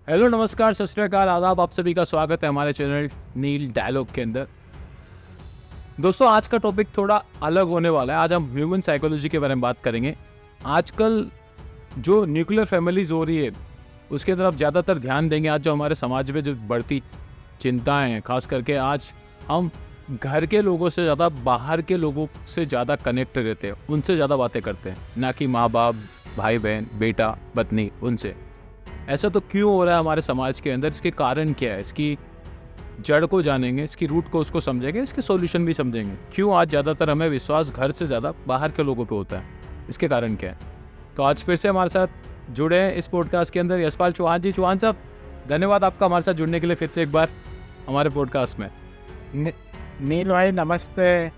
Hello, नमस्कार, सत श्री अकाल, आदाब। आप सभी का स्वागत है हमारे चैनल नील डायलॉग के अंदर। दोस्तों, आज का टॉपिक थोड़ा अलग होने वाला है। आज हम ह्यूमन साइकोलॉजी के बारे में बात करेंगे। आजकल जो न्यूक्लियर फैमिलीज हो रही है उसके तरफ ज़्यादातर ध्यान देंगे। आज जो हमारे समाज में जो बढ़ती चिंताएं हैं, खास करके आज हम घर के लोगों से ज़्यादा बाहर के लोगों से ज़्यादा कनेक्ट रहते हैं, उनसे ज़्यादा बातें करते हैं, ना कि माँ बाप, भाई बहन, बेटा, पत्नी, उनसे। ऐसा तो क्यों हो रहा है हमारे समाज के अंदर? इसके कारण क्या है? इसकी जड़ को जानेंगे, इसकी रूट को उसको समझेंगे, इसके सॉल्यूशन भी समझेंगे। क्यों आज ज़्यादातर हमें विश्वास घर से ज़्यादा बाहर के लोगों पे होता है, इसके कारण क्या है? तो आज फिर से हमारे साथ जुड़े हैं इस पॉडकास्ट के अंदर यशपाल चौहान जी। चौहान साहब, धन्यवाद आपका हमारे साथ जुड़ने के लिए फिर से एक बार हमारे पॉडकास्ट में। नील भाई नमस्ते,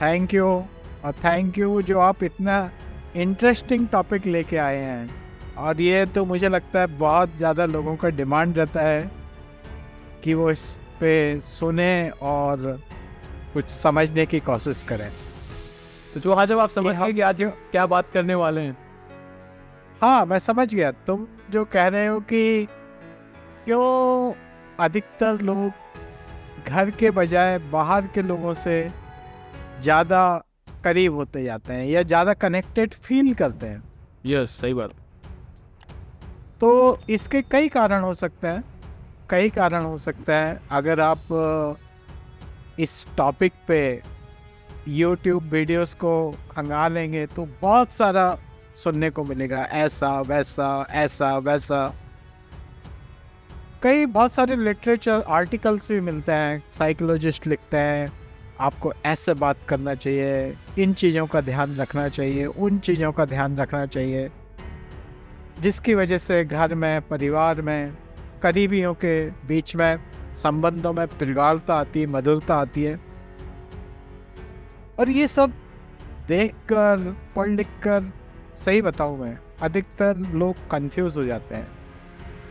थैंक यू। और थैंक यू जो आप इतना इंटरेस्टिंग टॉपिक लेके आए हैं, और ये तो मुझे लगता है बहुत ज़्यादा लोगों का डिमांड रहता है कि वो इस पे सुने और कुछ समझने की कोशिश करें। तो चौहान जब आप समझ गए कि आज क्या बात करने वाले हैं? हाँ, मैं समझ गया। तुम जो कह रहे हो कि क्यों अधिकतर लोग घर के बजाय बाहर के लोगों से ज़्यादा करीब होते जाते हैं या ज़्यादा कनेक्टेड फील करते हैं। यस, सही बात। तो इसके कई कारण हो सकते हैं, कई कारण हो सकता है। अगर आप इस टॉपिक पे YouTube वीडियोस को खंगालेंगे तो बहुत सारा सुनने को मिलेगा, ऐसा वैसा ऐसा वैसा। बहुत सारे लिटरेचर आर्टिकल्स भी मिलते हैं, साइकोलॉजिस्ट लिखते हैं आपको ऐसे बात करना चाहिए, इन चीज़ों का ध्यान रखना चाहिए, उन चीज़ों का ध्यान रखना चाहिए, जिसकी वजह से घर में, परिवार में, करीबियों के बीच में, संबंधों में प्रगाढ़ता आती है, मधुरता आती है। और ये सब देखकर, पढ़ लिख कर, सही बताऊँ मैं, अधिकतर लोग कंफ्यूज हो जाते हैं।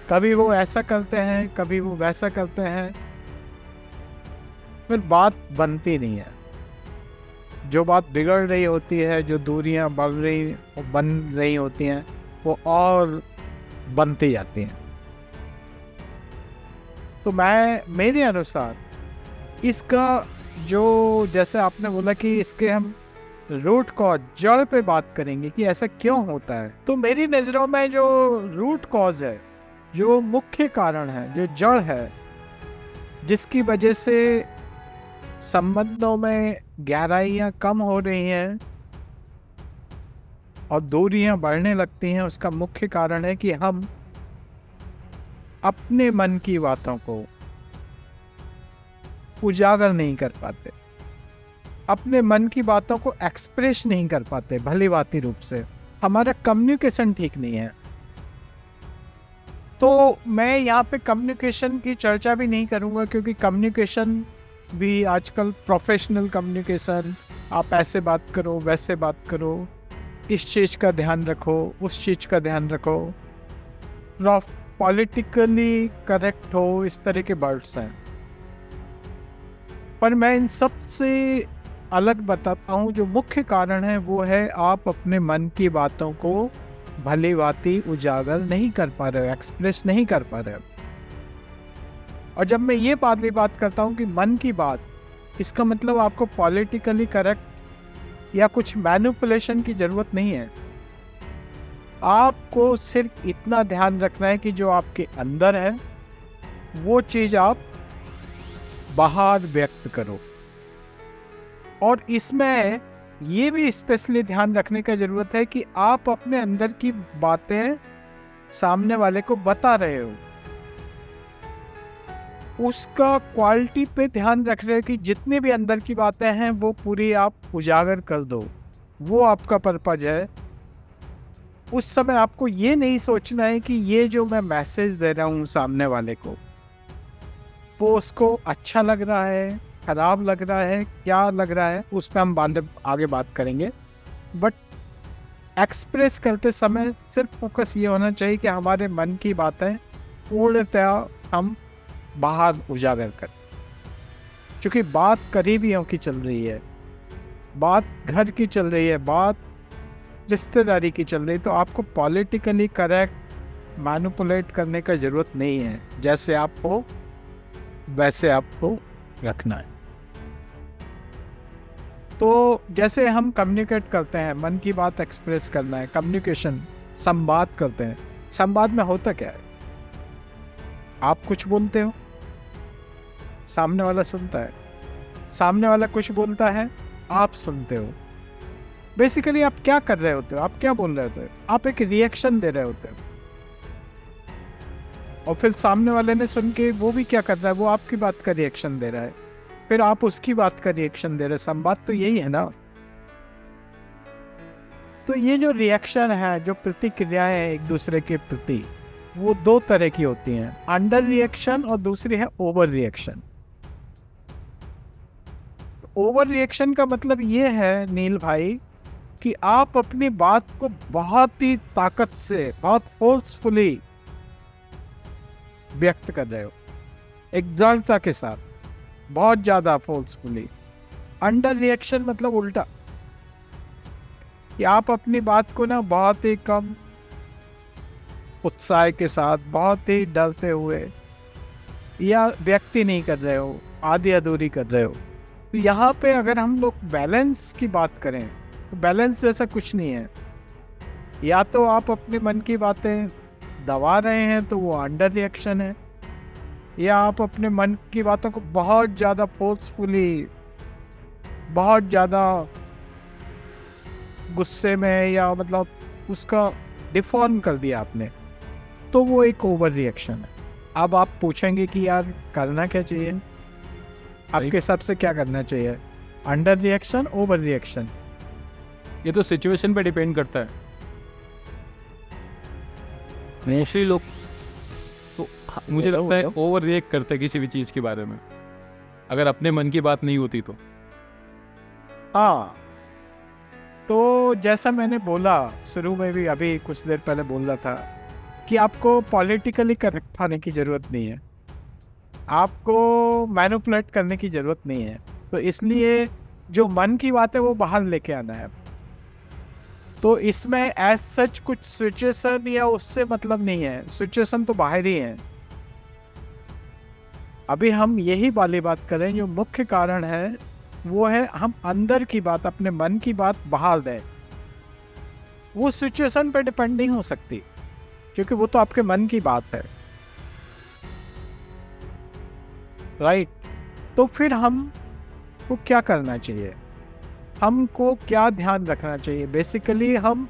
कभी वो ऐसा करते हैं, कभी वो वैसा करते हैं, फिर बात बनती नहीं है। जो बात बिगड़ रही होती है, जो दूरियां बन रही होती हैं, वो और बनती जाती हैं। तो मेरे अनुसार इसका जो, जैसे आपने बोला कि इसके हम रूट कॉज, जड़ पे बात करेंगे कि ऐसा क्यों होता है, तो मेरी नज़रों में जो रूट कॉज है, जो मुख्य कारण है, जो जड़ है, जिसकी वजह से संबंधों में गहराइयाँ कम हो रही हैं और दूरियां बढ़ने लगती हैं, उसका मुख्य कारण है कि हम अपने मन की बातों को उजागर नहीं कर पाते, अपने मन की बातों को एक्सप्रेस नहीं कर पाते भली भांति रूप से। हमारा कम्युनिकेशन ठीक नहीं है। तो मैं यहाँ पे कम्युनिकेशन की चर्चा भी नहीं करूँगा, क्योंकि कम्युनिकेशन भी आजकल प्रोफेशनल कम्युनिकेशन, आप ऐसे बात करो, वैसे बात करो, इस चीज़ का ध्यान रखो, उस चीज़ का ध्यान रखो, पॉलिटिकली करेक्ट हो, इस तरह के वर्ड्स हैं। पर मैं इन सब से अलग बताता हूँ। जो मुख्य कारण है वो है आप अपने मन की बातों को भली भांति उजागर नहीं कर पा रहे हो, एक्सप्रेस नहीं कर पा रहे हो। और जब मैं ये बात करता हूँ कि मन की बात, इसका मतलब आपको पॉलिटिकली करेक्ट या कुछ मैनिपुलेशन की ज़रूरत नहीं है। आपको सिर्फ इतना ध्यान रखना है कि जो आपके अंदर है वो चीज़ आप बाहर व्यक्त करो। और इसमें ये भी स्पेशली ध्यान रखने का ज़रूरत है कि आप अपने अंदर की बातें सामने वाले को बता रहे हो, उसका क्वालिटी पे ध्यान रख रहे हो कि जितनी भी अंदर की बातें हैं वो पूरी आप उजागर कर दो। वो आपका पर्पज है। उस समय आपको ये नहीं सोचना है कि ये जो मैं मैसेज दे रहा हूँ सामने वाले को, वो उसको अच्छा लग रहा है, खराब लग रहा है, क्या लग रहा है, उस पर हम आगे बात करेंगे। बट एक्सप्रेस करते समय सिर्फ फोकस ये होना चाहिए कि हमारे मन की बातें पूर्णतया हम बाहर उजागर करें। क्योंकि बात करीबियों की चल रही है, बात घर की चल रही है, बात रिश्तेदारी की चल रही है, तो आपको पॉलिटिकली करेक्ट मैनिपुलेट करने का ज़रूरत नहीं है। जैसे आप हो वैसे आपको रखना है। तो जैसे हम कम्युनिकेट करते हैं, मन की बात एक्सप्रेस करना है, कम्युनिकेशन, संवाद करते हैं। संवाद में होता क्या है? आप कुछ बोलते हो, सामने वाला सुनता है, सामने वाला कुछ बोलता है, आप सुनते हो। बेसिकली आप क्या कर रहे होते हो, आप क्या बोल रहे होते हो? आप एक रिएक्शन दे रहे होते हो, और फिर सामने वाले ने सुन के वो भी क्या कर रहा है, वो आपकी बात का रिएक्शन दे रहा है, फिर आप उसकी बात का रिएक्शन दे रहे हैं। संवाद तो यही है ना। तो ये जो रिएक्शन है, जो प्रतिक्रियाएं हैं एक दूसरे के प्रति, वो दो तरह की होती हैं, अंडर रिएक्शन और दूसरी है ओवर रिएक्शन। ओवर रिएक्शन का मतलब ये है नील भाई कि आप अपनी बात को बहुत ही ताकत से, बहुत फोर्सफुली व्यक्त कर रहे हो, एक दृढ़ता के साथ, बहुत ज्यादा फोर्सफुली। अंडर रिएक्शन मतलब उल्टा, कि आप अपनी बात को ना बहुत ही कम उत्साह के साथ, बहुत ही डरते हुए या व्यक्त ही नहीं कर रहे हो, आधी अधूरी कर रहे हो। तो यहाँ पे अगर हम लोग बैलेंस की बात करें तो बैलेंस जैसा कुछ नहीं है। या तो आप अपने मन की बातें दबा रहे हैं तो वो अंडर रिएक्शन है, या आप अपने मन की बातों को बहुत ज़्यादा फोर्सफुली, बहुत ज़्यादा गुस्से में, या मतलब उसका डिफॉर्म कर दिया आपने, तो वो एक ओवर रिएक्शन है। अब आप पूछेंगे कि यार करना क्या चाहिए, आपके हिसाब से क्या करना चाहिए, अंडर रिएक्शन, ओवर रिएक्शन? ये तो सिचुएशन पे डिपेंड करता है। मोस्टली लोग तो मुझे लगता है ओवर रिएक्ट करते हैं किसी भी चीज़ के बारे में, अगर अपने मन की बात नहीं होती तो। हाँ, तो जैसा मैंने बोला शुरू में भी, अभी कुछ देर पहले बोल रहा था कि आपको पॉलिटिकली करेक्ट होने की ज़रूरत नहीं है, आपको मैनिपुलेट करने की ज़रूरत नहीं है। तो इसलिए जो मन की बात है वो बाहर लेके आना है। तो इसमें एज सच कुछ सिचुएशन या उससे मतलब नहीं है, सिचुएशन तो बाहर ही है। अभी हम यही वाली बात करें, जो मुख्य कारण है वो है हम अंदर की बात, अपने मन की बात बाहर दें। वो सिचुएशन पे डिपेंड नहीं हो सकती, क्योंकि वो तो आपके मन की बात है, राइट? तो फिर हमको क्या करना चाहिए, हमको क्या ध्यान रखना चाहिए? बेसिकली हम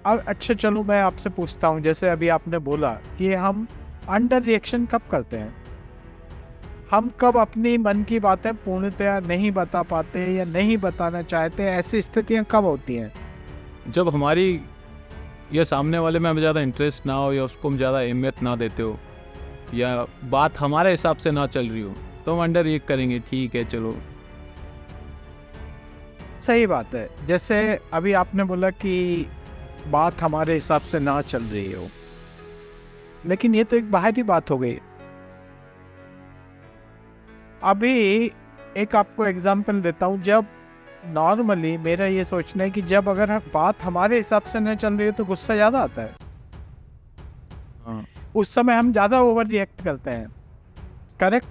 अच्छा चलो मैं आपसे पूछता हूँ, जैसे अभी आपने बोला कि हम अंडर रिएक्शन कब करते हैं, हम कब अपनी मन की बातें पूर्णतया नहीं बता पाते या नहीं बताना चाहते, ऐसी स्थितियाँ कब होती हैं? जब हमारी या सामने वाले में हमें ज़्यादा इंटरेस्ट ना हो, या उसको हम ज़्यादा अहमियत ना देते हो, या बात हमारे हिसाब से ना चल रही हो, तो हम अंडर रिएक्ट करेंगे, ठीक है चलो। सही बात है। जैसे अभी आपने बोला कि बात हमारे हिसाब से ना चल रही हो, लेकिन ये तो एक बाहरी बात हो गई। अभी एक आपको एग्जांपल देता हूँ। जब नॉर्मली मेरा ये सोचना है कि जब अगर बात हमारे हिसाब से न चल रही है तो गुस्सा ज़्यादा आता है। हाँ, उस समय हम ज़्यादा ओवर रिएक्ट करते हैं, करेक्ट?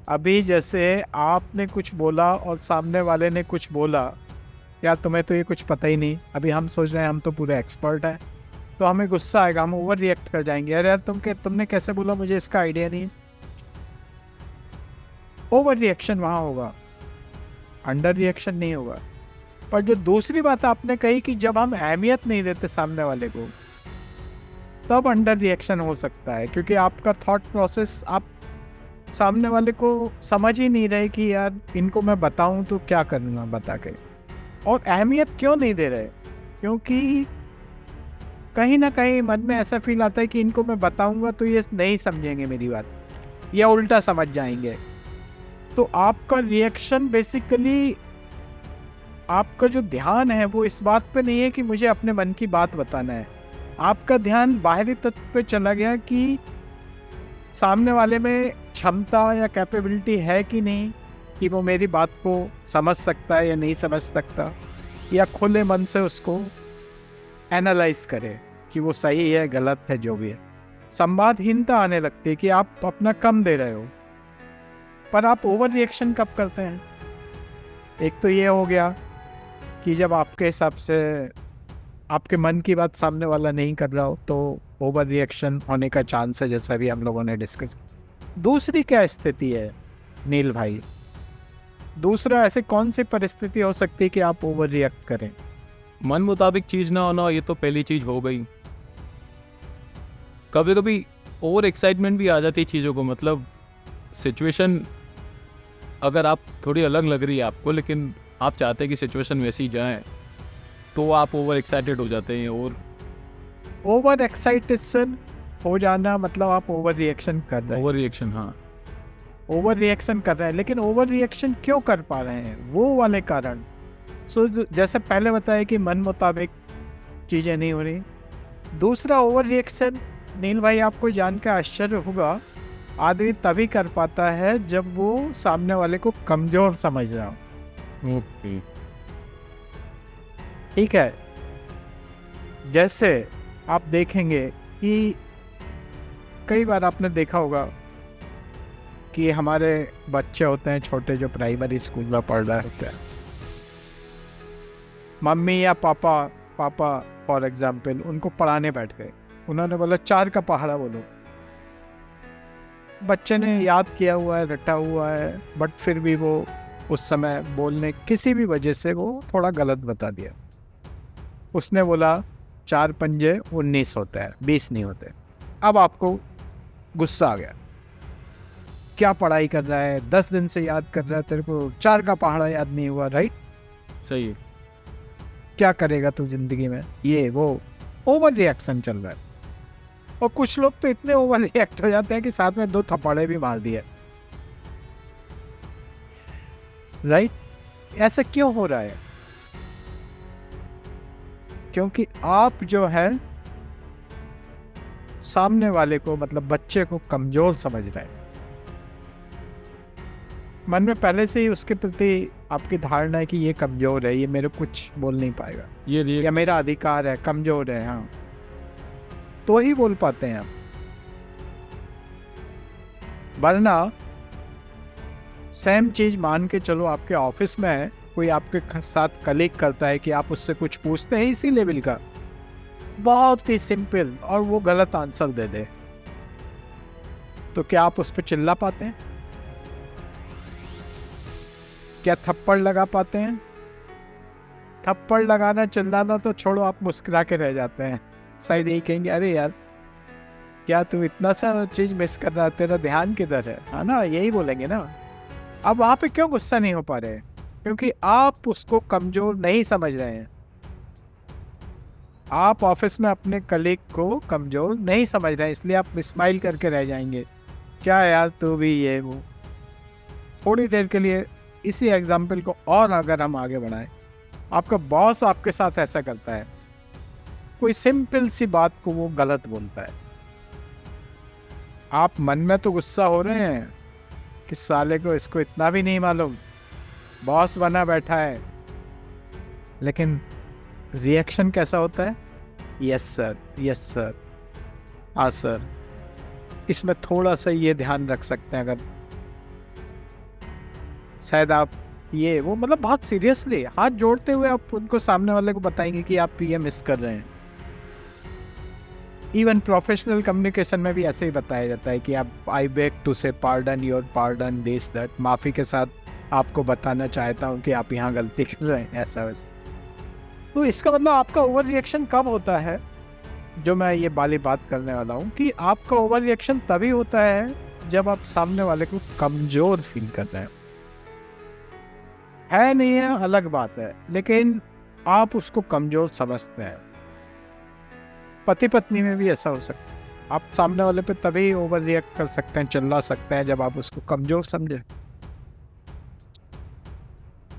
अभी जैसे आपने कुछ बोला और सामने वाले ने कुछ बोला, या तुम्हें तो ये कुछ पता ही नहीं, अभी हम सोच रहे हैं हम तो पूरे एक्सपर्ट हैं, तो हमें गुस्सा आएगा, हम ओवर रिएक्ट कर जाएंगे, अरे यार तुमने कैसे बोला, मुझे इसका आइडिया नहीं। ओवर रिएक्शन वहाँ होगा, अंडर रिएक्शन नहीं होगा। पर जो दूसरी बात आपने कही कि जब हम अहमियत नहीं देते सामने वाले को, तब अंडर रिएक्शन हो सकता है, क्योंकि आपका थॉट प्रोसेस, आप सामने वाले को समझ ही नहीं रहे कि यार इनको मैं बताऊं तो क्या करूँगा बता के, और अहमियत क्यों नहीं दे रहे, क्योंकि कहीं ना कहीं मन में ऐसा फील आता है कि इनको मैं बताऊंगा तो ये नहीं समझेंगे मेरी बात, या उल्टा समझ जाएंगे। तो आपका रिएक्शन बेसिकली, आपका जो ध्यान है वो इस बात पे नहीं है कि मुझे अपने मन की बात बताना है, आपका ध्यान बाहरी तत्व पे चला गया कि सामने वाले में क्षमता या कैपेबिलिटी है कि नहीं, कि वो मेरी बात को समझ सकता है या नहीं समझ सकता, या खुले मन से उसको एनालाइज करे कि वो सही है गलत है जो भी है। संवादहीनता आने लगती है कि आप अपना कम दे रहे हो। पर आप ओवर रिएक्शन कब करते हैं? एक तो ये हो गया कि जब आपके हिसाब से आपके मन की बात सामने वाला नहीं कर रहा हो तो ओवर रिएक्शन होने का चांस है, जैसा भी हम लोगों ने डिस्कस। दूसरी क्या स्थिति है नील भाई? दूसरा ऐसे कौन सी परिस्थिति हो सकती है कि आप ओवर रिएक्ट करें? मन मुताबिक चीज ना होना, ये तो पहली चीज हो गई। कभी कभी ओवर एक्साइटमेंट भी आ जाती है चीज़ों को, मतलब सिचुएशन अगर आप थोड़ी अलग लग रही है आपको, लेकिन आप चाहते हैं कि सिचुएशन वैसी जाए, तो आप ओवर एक्साइटेड हो जाते हैं। और ओवर एक्साइटेशन हो जाना मतलब आप ओवर रिएक्शन कर रहे हैं। ओवर रिएक्शन, हाँ, ओवर रिएक्शन कर रहे हैं, लेकिन ओवर रिएक्शन क्यों कर पा रहे हैं, वो वाले कारण। जैसे पहले बताया कि मन मुताबिक चीज़ें नहीं हो रही। दूसरा ओवर रिएक्शन नील भाई, आपको जान के आश्चर्य होगा, आदमी तभी कर पाता है जब वो सामने वाले को कमज़ोर समझ रहा हो। ओके, ठीक है। जैसे आप देखेंगे कि कई बार आपने देखा होगा कि हमारे बच्चे होते हैं छोटे जो प्राइमरी स्कूल में पढ़ रहे होते हैं, मम्मी या पापा फॉर एग्जाम्पल उनको पढ़ाने बैठ गए, उन्होंने बोला 4 का पहाड़ा बोलो। बच्चे ने याद किया हुआ है, रटा हुआ है, बट फिर भी वो उस समय बोलने किसी भी वजह से वो थोड़ा गलत बता दिया। उसने बोला 4 पंजे 19 होते हैं, 20 नहीं होते। अब आपको गुस्सा आ गया, क्या पढ़ाई कर रहा है, 10 दिन से याद कर रहा है, तेरे को 4 का पहाड़ा याद नहीं हुआ, राइट? सही है। क्या करेगा तू जिंदगी में? ये वो ओवर रिएक्शन चल रहा है। और कुछ लोग तो इतने ओवर रिएक्ट हो जाते हैं कि साथ में 2 थप्पड़े भी मार दिए, राइट? ऐसा क्यों हो रहा है? क्योंकि आप जो है सामने वाले को, मतलब बच्चे को कमजोर समझ रहे हैं। मन में पहले से ही उसके प्रति आपकी धारणा है कि ये कमजोर है, ये मेरे कुछ बोल नहीं पाएगा, या मेरा अधिकार है, कमजोर है, हाँ, तो ही बोल पाते हैं आप। वरना सेम चीज मान के चलो, आपके ऑफिस में है, कोई आपके साथ कलीग करता है कि आप उससे कुछ पूछते हैं इसी लेवल का, बहुत ही सिंपल, और वो गलत आंसर दे दे, तो क्या आप उस पर चिल्ला पाते हैं? क्या थप्पड़ लगा पाते हैं? थप्पड़ लगाना चिल्लाना तो छोड़ो, आप मुस्कुरा के रह जाते हैं। शायद यही कहेंगे, अरे यार क्या तू इतना सा चीज मिस कर रहा है, तेरा ध्यान किधर है ना, यही बोलेंगे ना। अब वहां पे क्यों गुस्सा नहीं हो पा रहे? क्योंकि आप उसको कमजोर नहीं समझ रहे हैं। आप ऑफिस में अपने कलीग को कमजोर नहीं समझ रहे हैं, इसलिए आप स्माइल करके रह जाएंगे, क्या यार तू भी ये वो। थोड़ी देर के लिए इसी एग्जाम्पल को और अगर हम आगे बढ़ाएं, आपका बॉस आपके साथ ऐसा करता है, कोई सिंपल सी बात को वो गलत बोलता है, आप मन में तो गुस्सा हो रहे हैं कि साले को इसको इतना भी नहीं मालूम, बॉस बना बैठा है, लेकिन रिएक्शन कैसा होता है? यस सर, यस सर, हाँ सर। इसमें थोड़ा सा ये ध्यान रख सकते हैं, अगर शायद आप ये वो, मतलब बहुत सीरियसली हाथ जोड़ते हुए आप उनको, सामने वाले को बताएंगे कि आप ये मिस कर रहे हैं। इवन प्रोफेशनल कम्युनिकेशन में भी ऐसे ही बताया जाता है कि आप, आई बेग टू से pardon your pardon this that, माफ़ी के साथ आपको बताना चाहता हूँ कि आप यहाँ गलती कर रहे हैं, ऐसा वैसा। तो इसका मतलब आपका ओवर रिएक्शन कब होता है? जो मैं ये वाली बात करने वाला हूँ कि आपका ओवर रिएक्शन तभी होता है जब आप सामने वाले को कमज़ोर फील कर रहे हैं। है नहीं है अलग बात है, लेकिन आप उसको कमज़ोर समझते हैं। पति पत्नी में भी ऐसा हो सकता है, आप सामने वाले पे तभी ओवर रिएक्ट कर सकते हैं, चिल्ला सकते हैं, जब आप उसको कमज़ोर समझे,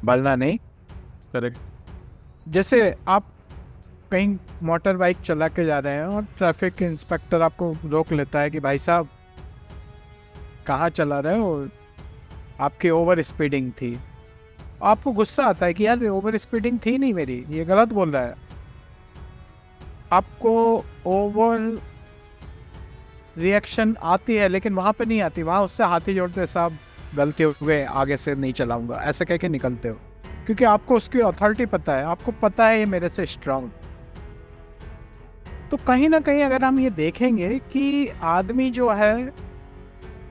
वरना नहीं। करेक्ट। जैसे आप कहीं मोटर बाइक चला के जा रहे हैं और ट्रैफिक इंस्पेक्टर आपको रोक लेता है कि भाई साहब कहाँ चला रहे हो, आपकी ओवर स्पीडिंग थी। आपको गुस्सा आता है कि यार ओवर स्पीडिंग थी नहीं मेरी, ये गलत बोल रहा है। आपको ओवर रिएक्शन आती है, लेकिन वहाँ पे नहीं आती। वहाँ उससे हाथी जोड़ते, साहब गलती हो गए, आगे से नहीं चलाऊंगा, ऐसे कह के निकलते हो, क्योंकि आपको उसकी अथॉरिटी पता है, आपको पता है ये मेरे से स्ट्रांग। तो कहीं ना कहीं अगर हम ये देखेंगे कि आदमी जो है,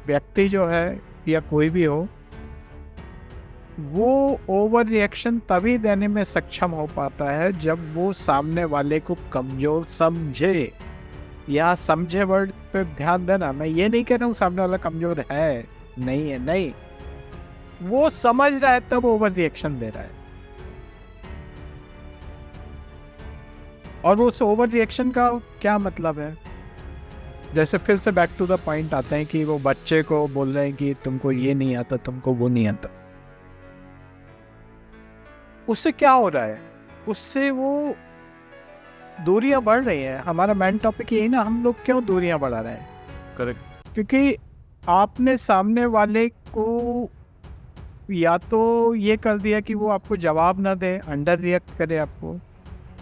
व्यक्ति जो है या कोई भी हो, वो ओवर रिएक्शन तभी देने में सक्षम हो पाता है जब वो सामने वाले को कमजोर समझे। या समझे वर्ड पे ध्यान देना, मैं ये नहीं कह रहा हूँ सामने वाला कमजोर है, नहीं है, नहीं, वो समझ रहा है तब ओवर रिएक्शन दे रहा है। और वो उस ओवर रिएक्शन का क्या मतलब है? जैसे फिर से बैक टू द पॉइंट आते हैं कि वो बच्चे को बोल रहे हैं कि तुमको ये नहीं आता, तुमको वो नहीं आता। उससे क्या हो रहा है? उससे वो दूरियां बढ़ रही हैं। हमारा मेन टॉपिक यही ना, हम लोग क्यों दूरियां बढ़ा रहे हैं? करेक्ट। क्योंकि आपने सामने वाले को या तो ये कर दिया कि वो आपको जवाब ना दे, अंडर रिएक्ट करे आपको,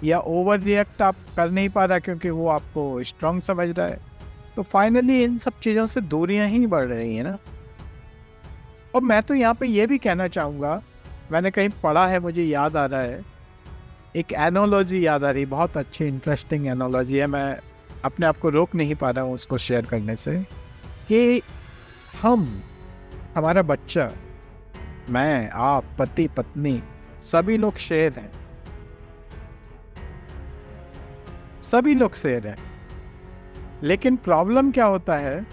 या ओवर रिएक्ट आप कर नहीं पा रहा क्योंकि वो आपको स्ट्रांग समझ रहा है। तो फाइनली इन सब चीज़ों से दूरियां ही बढ़ रही हैं ना। और मैं तो यहाँ पे ये भी कहना चाहूँगा, मैंने कहीं पढ़ा है, मुझे याद आ रहा है, एक एनोलॉजी याद आ रही, बहुत अच्छी इंटरेस्टिंग एनोलॉजी है, मैं अपने आप को रोक नहीं पा रहा हूँ उसको शेयर करने से, कि हमारा बच्चा, मैं, आप, पति पत्नी, सभी लोग शेर हैं, सभी लोग शेर हैं। लेकिन प्रॉब्लम क्या होता है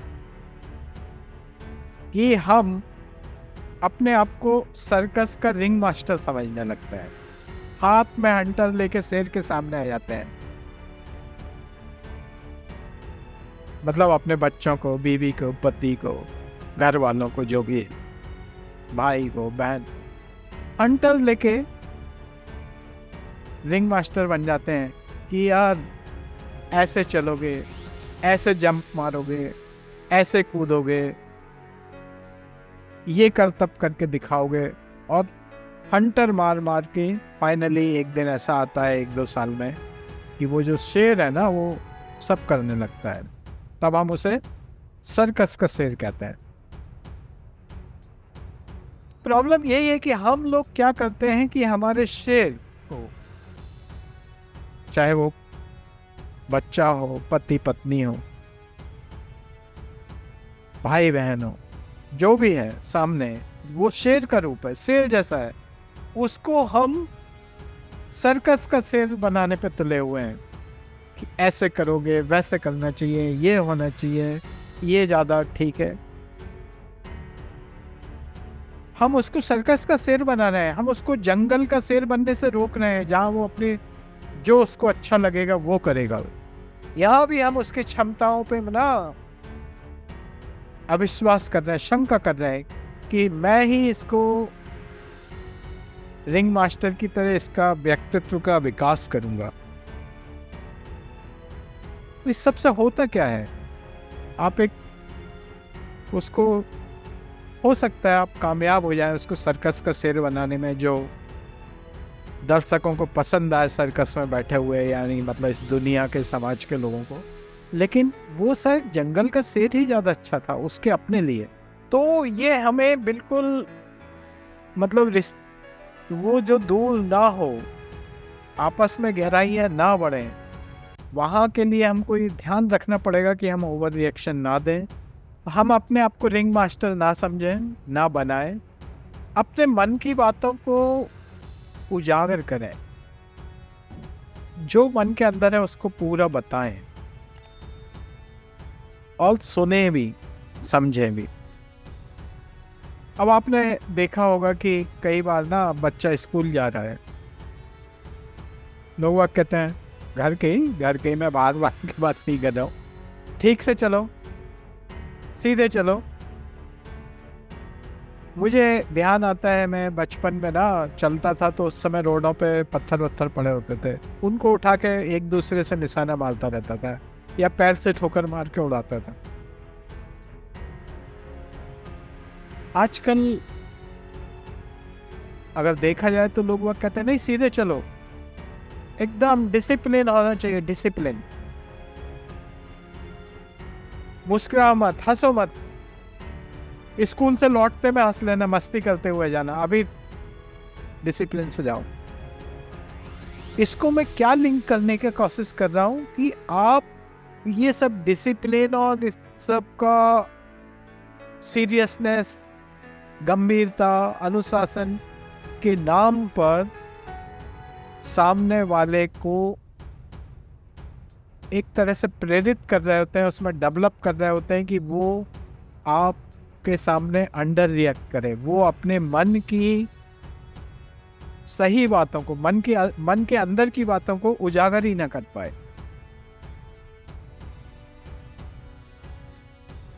कि हम अपने आप को सर्कस का रिंग मास्टर समझने लगते हैं, हाथ में हंटर लेके शेर के सामने आ जाते हैं। मतलब अपने बच्चों को, बीवी को, पति को, घर वालों को, जो भी, भाई को, बहन, हंटर लेके रिंग मास्टर बन जाते हैं कि यार ऐसे चलोगे, ऐसे जंप मारोगे, ऐसे कूदोगे, ये कर तब करके दिखाओगे। और हंटर मार मार के फाइनली एक दिन ऐसा आता है 1-2 साल में कि वो जो शेर है ना, वो सब करने लगता है। तब हम उसे सर्कस का शेर कहते हैं। प्रॉब्लम यही है कि हम लोग क्या करते हैं कि हमारे शेर को, चाहे वो बच्चा हो, पति पत्नी हो, भाई बहन हो, जो भी है सामने, वो शेर का रूप है, शेर जैसा है, उसको हम सर्कस का शेर बनाने पे तुले हुए हैं कि ऐसे करोगे, वैसे करना चाहिए, ये होना चाहिए, ये ज़्यादा ठीक है। हम उसको सर्कस का शेर बना रहे हैं, हम उसको जंगल का शेर बनने से रोक रहे हैं, जहाँ वो अपने जो उसको अच्छा लगेगा वो करेगा। यहाँ भी हम उसकी क्षमताओं पे ना अविश्वास कर रहे हैं, शंका कर रहे हैं कि मैं ही इसको रिंग मास्टर की तरह इसका व्यक्तित्व का विकास करूंगा। तो इस सब से होता क्या है? आप एक उसको, हो सकता है आप कामयाब हो जाए उसको सर्कस का शेर बनाने में, जो दर्शकों को पसंद आए सर्कस में बैठे हुए, यानी मतलब इस दुनिया के, समाज के लोगों को। लेकिन वो शायद जंगल का शेर ही ज़्यादा अच्छा था उसके अपने लिए। तो ये हमें बिल्कुल, मतलब वो जो दूर ना हो, आपस में गहराइयाँ ना बढ़ें, वहाँ के लिए हमको ये ध्यान रखना पड़ेगा कि हम ओवर रिएक्शन ना दें, हम अपने आप को रिंग मास्टर ना समझें, ना बनाएं, अपने मन की बातों को उजागर करें, जो मन के अंदर है उसको पूरा बताएं, और सुने भी, समझें भी। अब आपने देखा होगा कि कई बार ना बच्चा स्कूल जा रहा है, लोग कहते हैं घर के ही, मैं बार बार की बात नहीं कर रहा हूँ, ठीक से चलो, सीधे चलो। मुझे ध्यान आता है, मैं बचपन में ना चलता था तो उस समय रोडों पे पत्थर वत्थर पड़े होते थे, उनको उठा के एक दूसरे से निशाना मारता रहता था, या पैर से ठोकर मार के उड़ाता था। आजकल अगर देखा जाए तो लोग वह कहते हैं नहीं सीधे चलो, एकदम डिसिप्लिन होना चाहिए, डिसिप्लिन। मुस्कुरा मत, हंसो मत। स्कूल से लौटते में हंस लेना, मस्ती करते हुए जाना, अभी डिसिप्लिन से जाओ। इसको मैं क्या लिंक करने की कोशिश कर रहा हूं कि आप ये सब डिसिप्लिन और इस सब का सीरियसनेस, गंभीरता, अनुशासन के नाम पर सामने वाले को एक तरह से प्रेरित कर रहे होते हैं, उसमें डेवलप कर रहे होते हैं कि वो आपके सामने अंडर रिएक्ट करे, वो अपने मन की सही बातों को, मन के अंदर की बातों को उजागर ही ना कर पाए।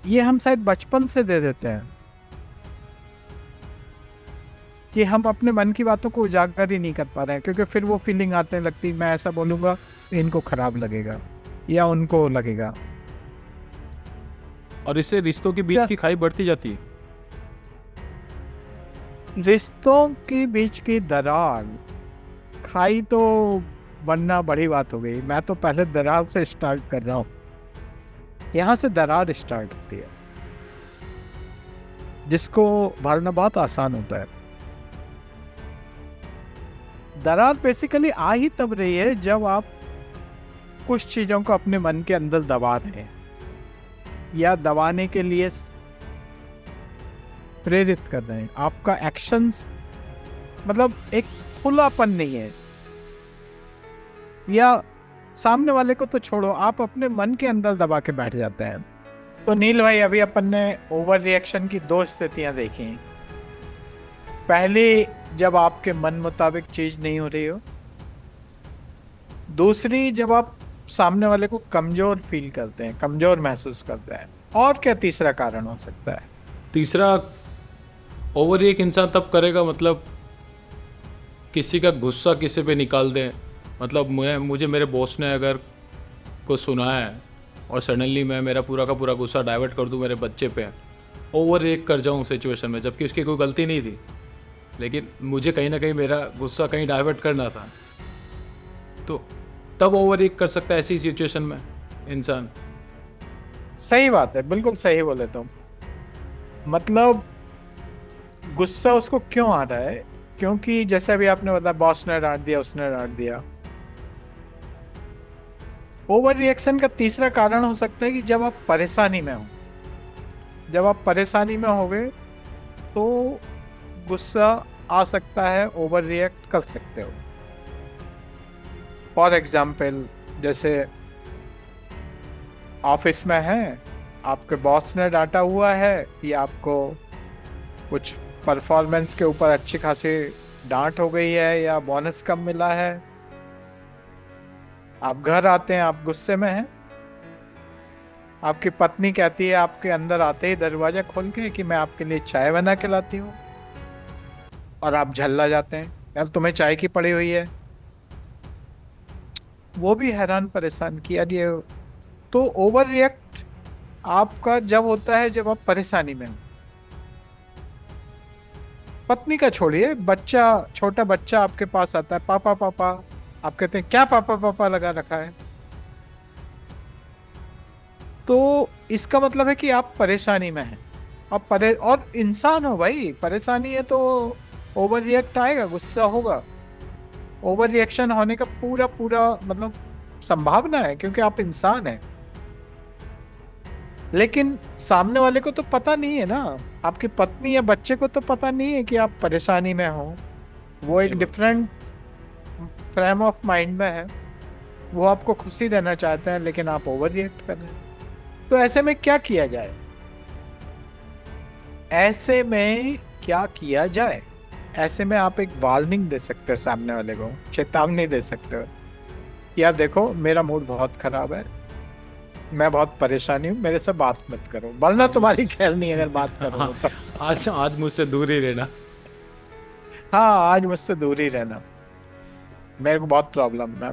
ये हम शायद बचपन से दे देते हैं कि हम अपने मन की बातों को उजागर ही नहीं कर पा रहे हैं, क्योंकि फिर वो फीलिंग आने लगती, मैं ऐसा बोलूंगा इनको खराब लगेगा या उनको लगेगा। और इससे रिश्तों के बीच की खाई बढ़ती जाती है। रिश्तों के बीच की दरार, खाई तो बनना बड़ी बात हो गई। मैं तो पहले दरार से स्टार्ट कर रहा हूँ, यहाँ से दरार स्टार्ट होती है, जिसको भरना बहुत आसान होता है। दरार बेसिकली आ ही तब रही है जब आप कुछ चीजों को अपने मन के अंदर दबा रहे हैं या दबाने के लिए प्रेरित कर रहे हैं। आपका एक्शंस मतलब एक खुलापन नहीं है, या सामने वाले को तो छोड़ो, आप अपने मन के अंदर दबा के बैठ जाते हैं। तो नील भाई, अभी अपन ने ओवर रिएक्शन की दो स्थितियां देखी। पहली, जब आपके मन मुताबिक चीज नहीं हो रही हो। दूसरी, जब आप सामने वाले को कमजोर फील करते हैं, कमजोर महसूस करते हैं। और क्या तीसरा कारण हो सकता है? तीसरा, ओवर एक इंसान तब करेगा मतलब किसी का गुस्सा किसी पे निकाल दे। मतलब मुझे मेरे बॉस ने अगर को सुनाया है और सडनली मैं मेरा पूरा का पूरा गुस्सा डाइवर्ट कर दूं मेरे बच्चे पे, ओवर एक कर जाऊं सिचुएशन में, जबकि उसकी कोई गलती नहीं थी, लेकिन मुझे कहीं ना कहीं मेरा गुस्सा कहीं डाइवर्ट करना था, तो तब ओवर एक कर सकता है ऐसी सिचुएशन में इंसान। सही बात है, बिल्कुल सही बोले तुम। मतलब गुस्सा उसको क्यों आ रहा है? क्योंकि जैसे अभी आपने बताया, बॉस ने डांट दिया, उसने डांट दिया। ओवर रिएक्शन का तीसरा कारण हो सकता है कि जब आप परेशानी में हो, जब आप परेशानी में होगे तो गुस्सा आ सकता है, ओवर रिएक्ट कर सकते हो। फॉर एग्जाम्पल, जैसे ऑफिस में है, आपके बॉस ने डांटा हुआ है कि आपको कुछ परफॉर्मेंस के ऊपर अच्छी खासी डांट हो गई है या बोनस कम मिला है। आप घर आते हैं, आप गुस्से में हैं। आपकी पत्नी कहती है आपके अंदर आते ही दरवाजा खोल के कि मैं आपके लिए चाय बना के लाती हूँ, और आप झल्ला जाते हैं, यार तुम्हें चाय की पड़ी हुई है। वो भी हैरान परेशान किया। ये तो ओवर रिएक्ट आपका जब होता है जब आप परेशानी में हो। पत्नी का छोड़िए, बच्चा, छोटा बच्चा आपके पास आता है, पापा पापा, आप कहते हैं क्या पापा पापा लगा रखा है, तो इसका मतलब है कि आप परेशानी में हैं। आप और इंसान हो भाई, परेशानी है तो ओवर रिएक्ट आएगा, गुस्सा होगा। ओवर रिएक्शन होने का पूरा पूरा मतलब संभावना है, क्योंकि आप इंसान हैं। लेकिन सामने वाले को तो पता नहीं है ना, आपकी पत्नी या बच्चे को तो पता नहीं है कि आप परेशानी में हो। वो एक डिफरेंट फ्रेम ऑफ माइंड में है, वो आपको खुशी देना चाहते हैं, लेकिन आप ओवर रिएक्ट कर रहे हैं। तो ऐसे में क्या किया जाए? ऐसे में क्या किया जाए? ऐसे में आप एक वार्निंग दे सकते हो सामने वाले को, चेतावनी दे सकते हो, यार देखो मेरा मूड बहुत खराब है, मैं बहुत परेशानी हूँ, मेरे से बात मत करो, वरना तुम्हारी खैर नहीं अगर बात करो तो। आज मुझसे दूर ही रहना। हाँ, आज मुझसे दूर ही रहना, मेरे को बहुत प्रॉब्लम, मैं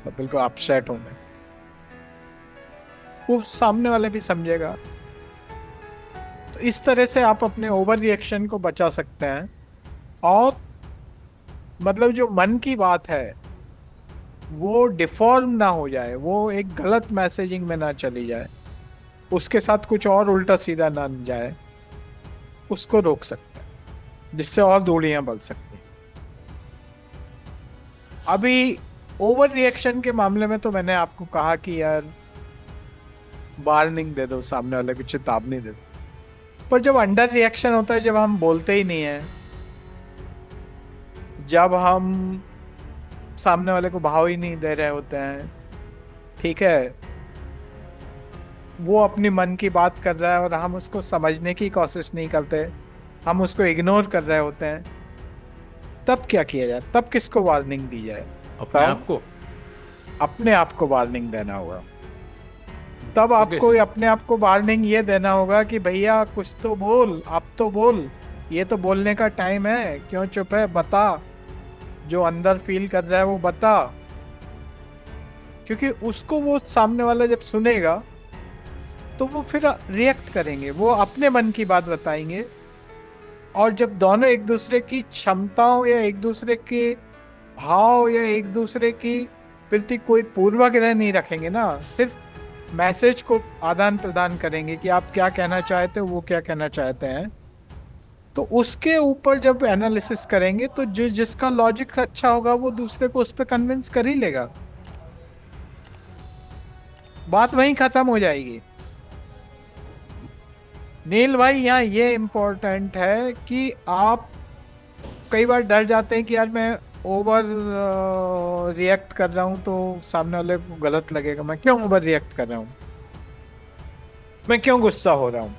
बिल्कुल अपसेट हूँ मैं। वो सामने वाले भी समझेगा। तो इस तरह से आप अपने ओवर रिएक्शन को बचा सकते हैं। और मतलब जो मन की बात है वो डिफॉर्म ना हो जाए, वो एक गलत मैसेजिंग में ना चली जाए, उसके साथ कुछ और उल्टा सीधा ना जाए, उसको रोक सकते हैं, जिससे और दूरियां बढ़ सकती हैं। अभी ओवर रिएक्शन के मामले में तो मैंने आपको कहा कि यार वार्निंग दे दो, सामने वाले को चेतावनी दे दो। पर जब अंडर रिएक्शन होता है, जब हम बोलते ही नहीं है, जब हम सामने वाले को भाव ही नहीं दे रहे होते हैं, ठीक है, वो अपनी मन की बात कर रहा है और हम उसको समझने की कोशिश नहीं करते, हम उसको इग्नोर कर रहे होते हैं, तब क्या किया जाए? तब किसको वार्निंग दी जाए? अपने तब आप को। अपने आप को वार्निंग देना होगा। तब ओके आपको सर। अपने आप को वार्निंग ये देना होगा कि भैया कुछ तो बोल, अब तो बोल, ये तो बोलने का टाइम है, क्यों चुप है, बता, जो अंदर फील कर रहा है वो बता। क्योंकि उसको वो सामने वाला जब सुनेगा तो वो फिर रिएक्ट करेंगे, वो अपने मन की बात बताएंगे। और जब दोनों एक दूसरे की क्षमताओं या एक दूसरे के भाव या एक दूसरे की प्रति कोई पूर्वाग्रह नहीं रखेंगे ना, सिर्फ मैसेज को आदान प्रदान करेंगे कि आप क्या कहना चाहते हो, वो क्या कहना चाहते हैं, तो उसके ऊपर जब एनालिसिस करेंगे तो जिसका लॉजिक अच्छा होगा वो दूसरे को उस पर कन्विंस कर ही लेगा, बात वहीं खत्म हो जाएगी। नील भाई, यहाँ ये इम्पोर्टेंट है कि आप कई बार डर जाते हैं कि यार मैं ओवर रिएक्ट कर रहा हूँ तो सामने वाले को गलत लगेगा, मैं क्यों ओवर रिएक्ट कर रहा हूँ, मैं क्यों गुस्सा हो रहा हूँ।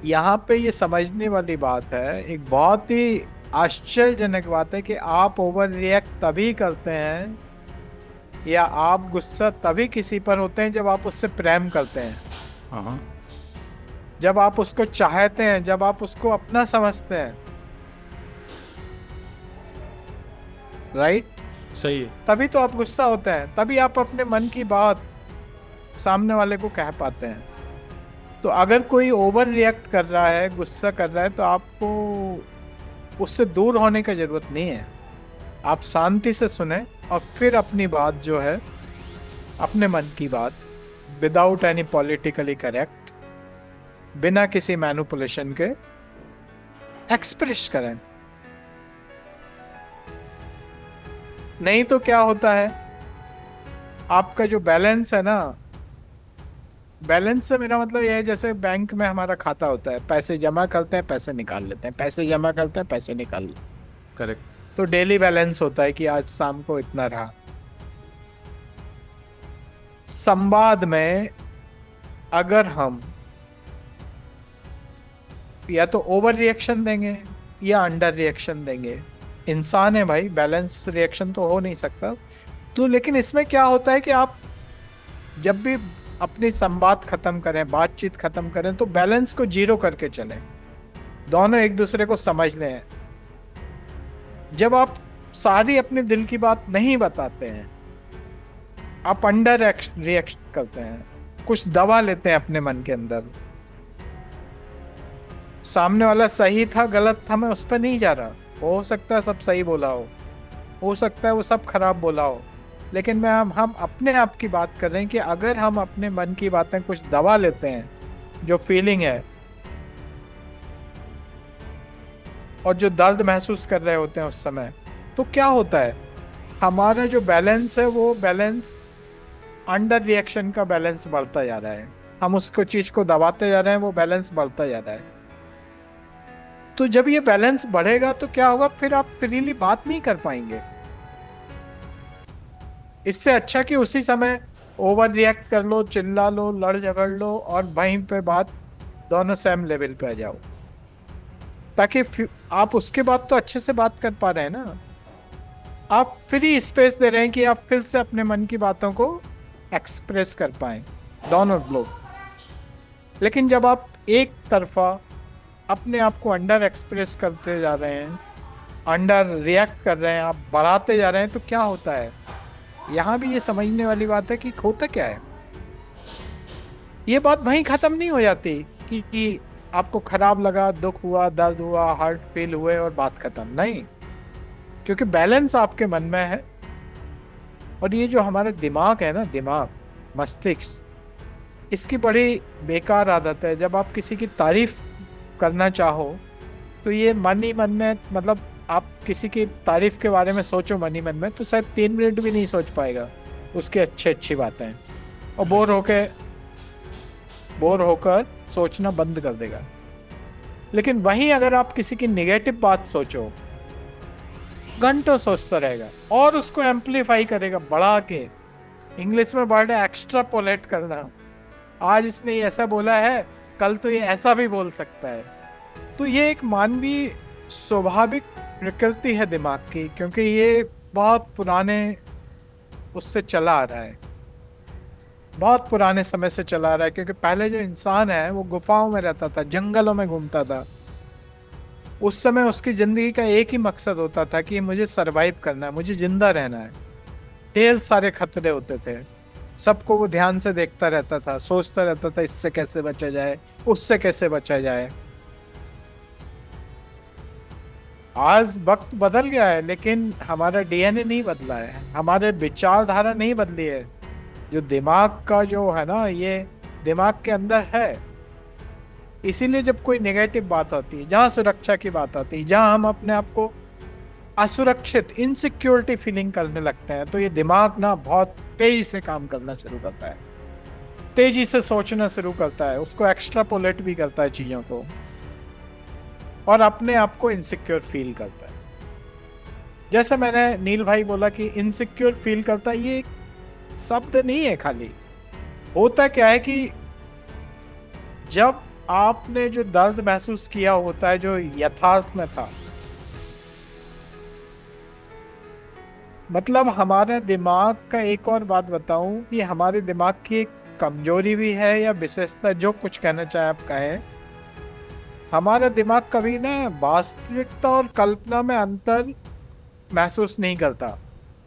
यहाँ पे ये समझने वाली बात है, एक बहुत ही आश्चर्यजनक बात है कि आप ओवर रिएक्ट तभी करते हैं या आप गुस्सा तभी किसी पर होते हैं जब आप उससे प्रेम करते हैं, हाँ। जब आप उसको चाहते हैं, जब आप उसको अपना समझते हैं, राइट? सही है। तभी तो आप गुस्सा होते हैं, तभी आप अपने मन की बात सामने वाले को कह पाते हैं। तो अगर कोई ओवर रिएक्ट कर रहा है, गुस्सा कर रहा है, तो आपको उससे दूर होने की जरूरत नहीं है। आप शांति से सुने और फिर अपनी बात जो है, अपने मन की बात, विदाउट एनी पॉलिटिकली करेक्ट, बिना किसी मैनिपुलेशन के एक्सप्रेस करें। नहीं तो क्या होता है, आपका जो बैलेंस है ना, बैलेंस से मेरा मतलब यह है जैसे बैंक में हमारा खाता होता है, पैसे जमा करते हैं, पैसे निकाल लेते हैं, पैसे जमा करते हैं, पैसे निकाल लेते हैं। करेक्ट। तो डेली बैलेंस होता है कि आज शाम को इतना रहा। संवाद में अगर हम या तो ओवर रिएक्शन देंगे या अंडर रिएक्शन देंगे, इंसान है भाई, बैलेंस रिएक्शन तो हो नहीं सकता। तो लेकिन इसमें क्या होता है कि आप जब भी अपनी संवाद खत्म करें, बातचीत खत्म करें, तो बैलेंस को जीरो करके चलें, दोनों एक दूसरे को समझ लें। जब आप सारी अपने दिल की बात नहीं बताते हैं, आप अंडर रिएक्ट करते हैं, कुछ दबा लेते हैं अपने मन के अंदर, सामने वाला सही था गलत था मैं उस पर नहीं जा रहा, हो सकता है सब सही बोला हो सकता है वो सब खराब बोला हो, लेकिन हम अपने आप की बात कर रहे हैं कि अगर हम अपने मन की बातें कुछ दबा लेते हैं, जो फीलिंग है और जो दर्द महसूस कर रहे होते हैं उस समय, तो क्या होता है, हमारा जो बैलेंस है वो बैलेंस अंडर रिएक्शन का बैलेंस बढ़ता जा रहा है, हम उसको चीज को दबाते जा रहे हैं, वो बैलेंस बढ़ता जा रहा है। तो जब ये बैलेंस बढ़ेगा तो क्या होगा, फिर आप फ्रीली बात नहीं कर पाएंगे। इससे अच्छा कि उसी समय ओवर रिएक्ट कर लो, चिल्ला लो, लड़ झगड़ लो और वहीं पे बात दोनों सेम लेवल पे आ जाओ, ताकि आप उसके बाद तो अच्छे से बात कर पा रहे हैं ना, आप फ्री स्पेस दे रहे हैं कि आप फिर से अपने मन की बातों को एक्सप्रेस कर पाए, दोनों लोग। लेकिन जब आप एक तरफा अपने आप को अंडर एक्सप्रेस करते जा रहे हैं, अंडर रिएक्ट कर रहे हैं, आप बढ़ाते जा रहे हैं, तो क्या होता है, यहाँ भी ये समझने वाली बात है कि होता क्या है। ये बात वहीं खत्म नहीं हो जाती कि आपको खराब लगा, दुख हुआ, दर्द हुआ, हार्ट फील हुए और बात खत्म नहीं। क्योंकि बैलेंस आपके मन में है। और ये जो हमारा दिमाग है ना, दिमाग, मस्तिष्क, इसकी बड़ी बेकार आदत है। जब आप किसी की तारीफ करना चाहो तो ये मन ही मन में, मतलब आप किसी की तारीफ के बारे में सोचो मन ही मन में, तो शायद 3 मिनट भी नहीं सोच पाएगा उसकी अच्छी बातें, और बोर होकर सोचना बंद कर देगा। लेकिन वहीं अगर आप किसी की नेगेटिव बात सोचो, घंटों सोचता रहेगा और उसको एम्पलीफाई करेगा, बढ़ा के। इंग्लिश में वर्ड है एक्स्ट्रापोलेट करना। आज इसने ये ऐसा बोला है, कल तो ये ऐसा भी बोल सकता है। तो ये एक मानवीय स्वाभाविक प्रकृति है दिमाग की, क्योंकि ये बहुत पुराने उससे चला आ रहा है, बहुत पुराने समय से चला आ रहा है। क्योंकि पहले जो इंसान है वो गुफाओं में रहता था, जंगलों में घूमता था। उस समय उसकी जिंदगी का एक ही मकसद होता था कि मुझे सरवाइव करना है, मुझे जिंदा रहना है। ढेर सारे खतरे होते थे, सबको वो ध्यान से देखता रहता था, सोचता रहता था इससे कैसे बचा जाए, उससे कैसे बचा जाए। आज वक्त बदल गया है, लेकिन हमारा डीएनए नहीं बदला है, हमारे विचारधारा नहीं बदली है। जो दिमाग का जो है ना, ये दिमाग के अंदर है। इसीलिए जब कोई नेगेटिव बात आती है, जहाँ सुरक्षा की बात आती है, जहाँ हम अपने आप को असुरक्षित, इनसिक्योरिटी फीलिंग करने लगते हैं, तो ये दिमाग ना बहुत तेजी से काम करना शुरू करता है, तेजी से सोचना शुरू करता है, उसको एक्स्ट्रापोलेट भी करता है चीज़ों को, और अपने आप को इनसिक्योर फील करता है। जैसे मैंने नील भाई बोला कि इनसिक्योर फील करता है, ये शब्द नहीं है खाली। होता क्या है कि जब आपने जो दर्द महसूस किया होता है, जो यथार्थ में था, मतलब हमारे दिमाग का, एक और बात बताऊं कि हमारे दिमाग की एक कमजोरी भी है या विशेषता, जो कुछ कहना चाहे आप कहें। हमारा दिमाग कभी ना वास्तविकता और कल्पना में अंतर महसूस नहीं करता।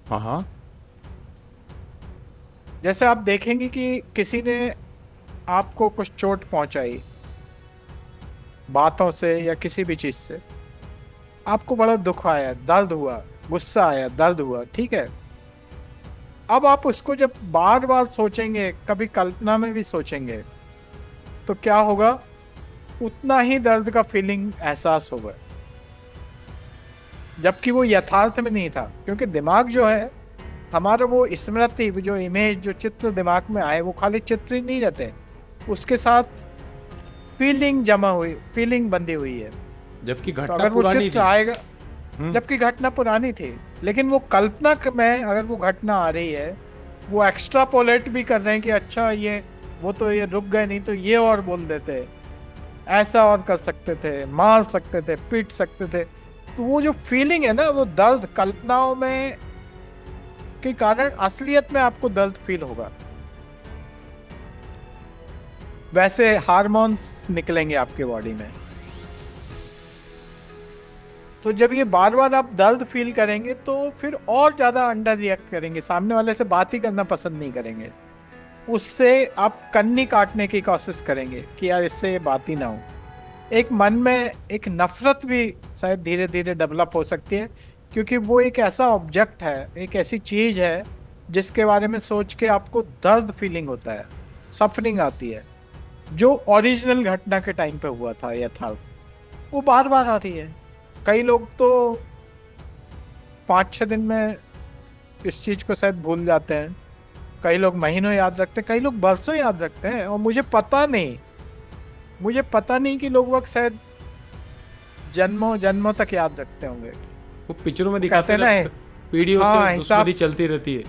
हाँ। जैसे आप देखेंगे कि किसी ने आपको कुछ चोट पहुंचाई बातों से या किसी भी चीज से, आपको बड़ा दुख आया, दर्द हुआ, गुस्सा आया, दर्द हुआ, ठीक है। अब आप उसको जब बार बार सोचेंगे, कभी कल्पना में भी सोचेंगे, तो क्या होगा, उतना ही दर्द का फीलिंग एहसास होगा, जबकि वो यथार्थ में नहीं था। क्योंकि दिमाग जो है हमारा, वो स्मृति, वो जो इमेज, जो चित्र दिमाग में आए, वो खाली चित्र ही नहीं रहते, उसके साथ फीलिंग जमा हुई, फीलिंग बंधी हुई है। जबकि तो घटना अगर वो पुरानी चित्र थी। आएगा, जबकि घटना पुरानी थी, लेकिन वो कल्पना में अगर वो घटना आ रही है, वो एक्स्ट्रापोलेट भी कर रहे हैं कि अच्छा ये, वो तो ये रुक गए, नहीं तो ये और बोल देते, ऐसा और कर सकते थे, मार सकते थे, पीट सकते थे। तो वो जो फीलिंग है ना, वो दर्द कल्पनाओं में के कारण असलियत में आपको दर्द फील होगा। वैसे हार्मोन्स निकलेंगे आपके बॉडी में। तो जब ये बार बार आप दर्द फील करेंगे, तो फिर और ज्यादा अंडर रिएक्ट करेंगे, सामने वाले से बात ही करना पसंद नहीं करेंगे, उससे आप कन्नी काटने की कोशिश करेंगे कि यार इससे ये बात ही ना हो। एक मन में एक नफरत भी शायद धीरे धीरे डेवलप हो सकती है, क्योंकि वो एक ऐसा ऑब्जेक्ट है, एक ऐसी चीज है जिसके बारे में सोच के आपको दर्द फीलिंग होता है, सफरिंग आती है, जो ओरिजिनल घटना के टाइम पे हुआ था यथार्थ, वो बार बार आ रही है। कई लोग तो 5-6 दिन में इस चीज को शायद भूल जाते हैं, कई लोग महीनों याद रखते हैं, कई लोग बरसों याद रखते हैं। और मुझे पता नहीं कि लोग वक्त शायद जन्मों जन्मों तक याद रखते होंगे। वो पिक्चरों में कहते दिखाते हैं ना, ना, पीढ़ियों हाँ, से दुश्मनी चलती रहती है।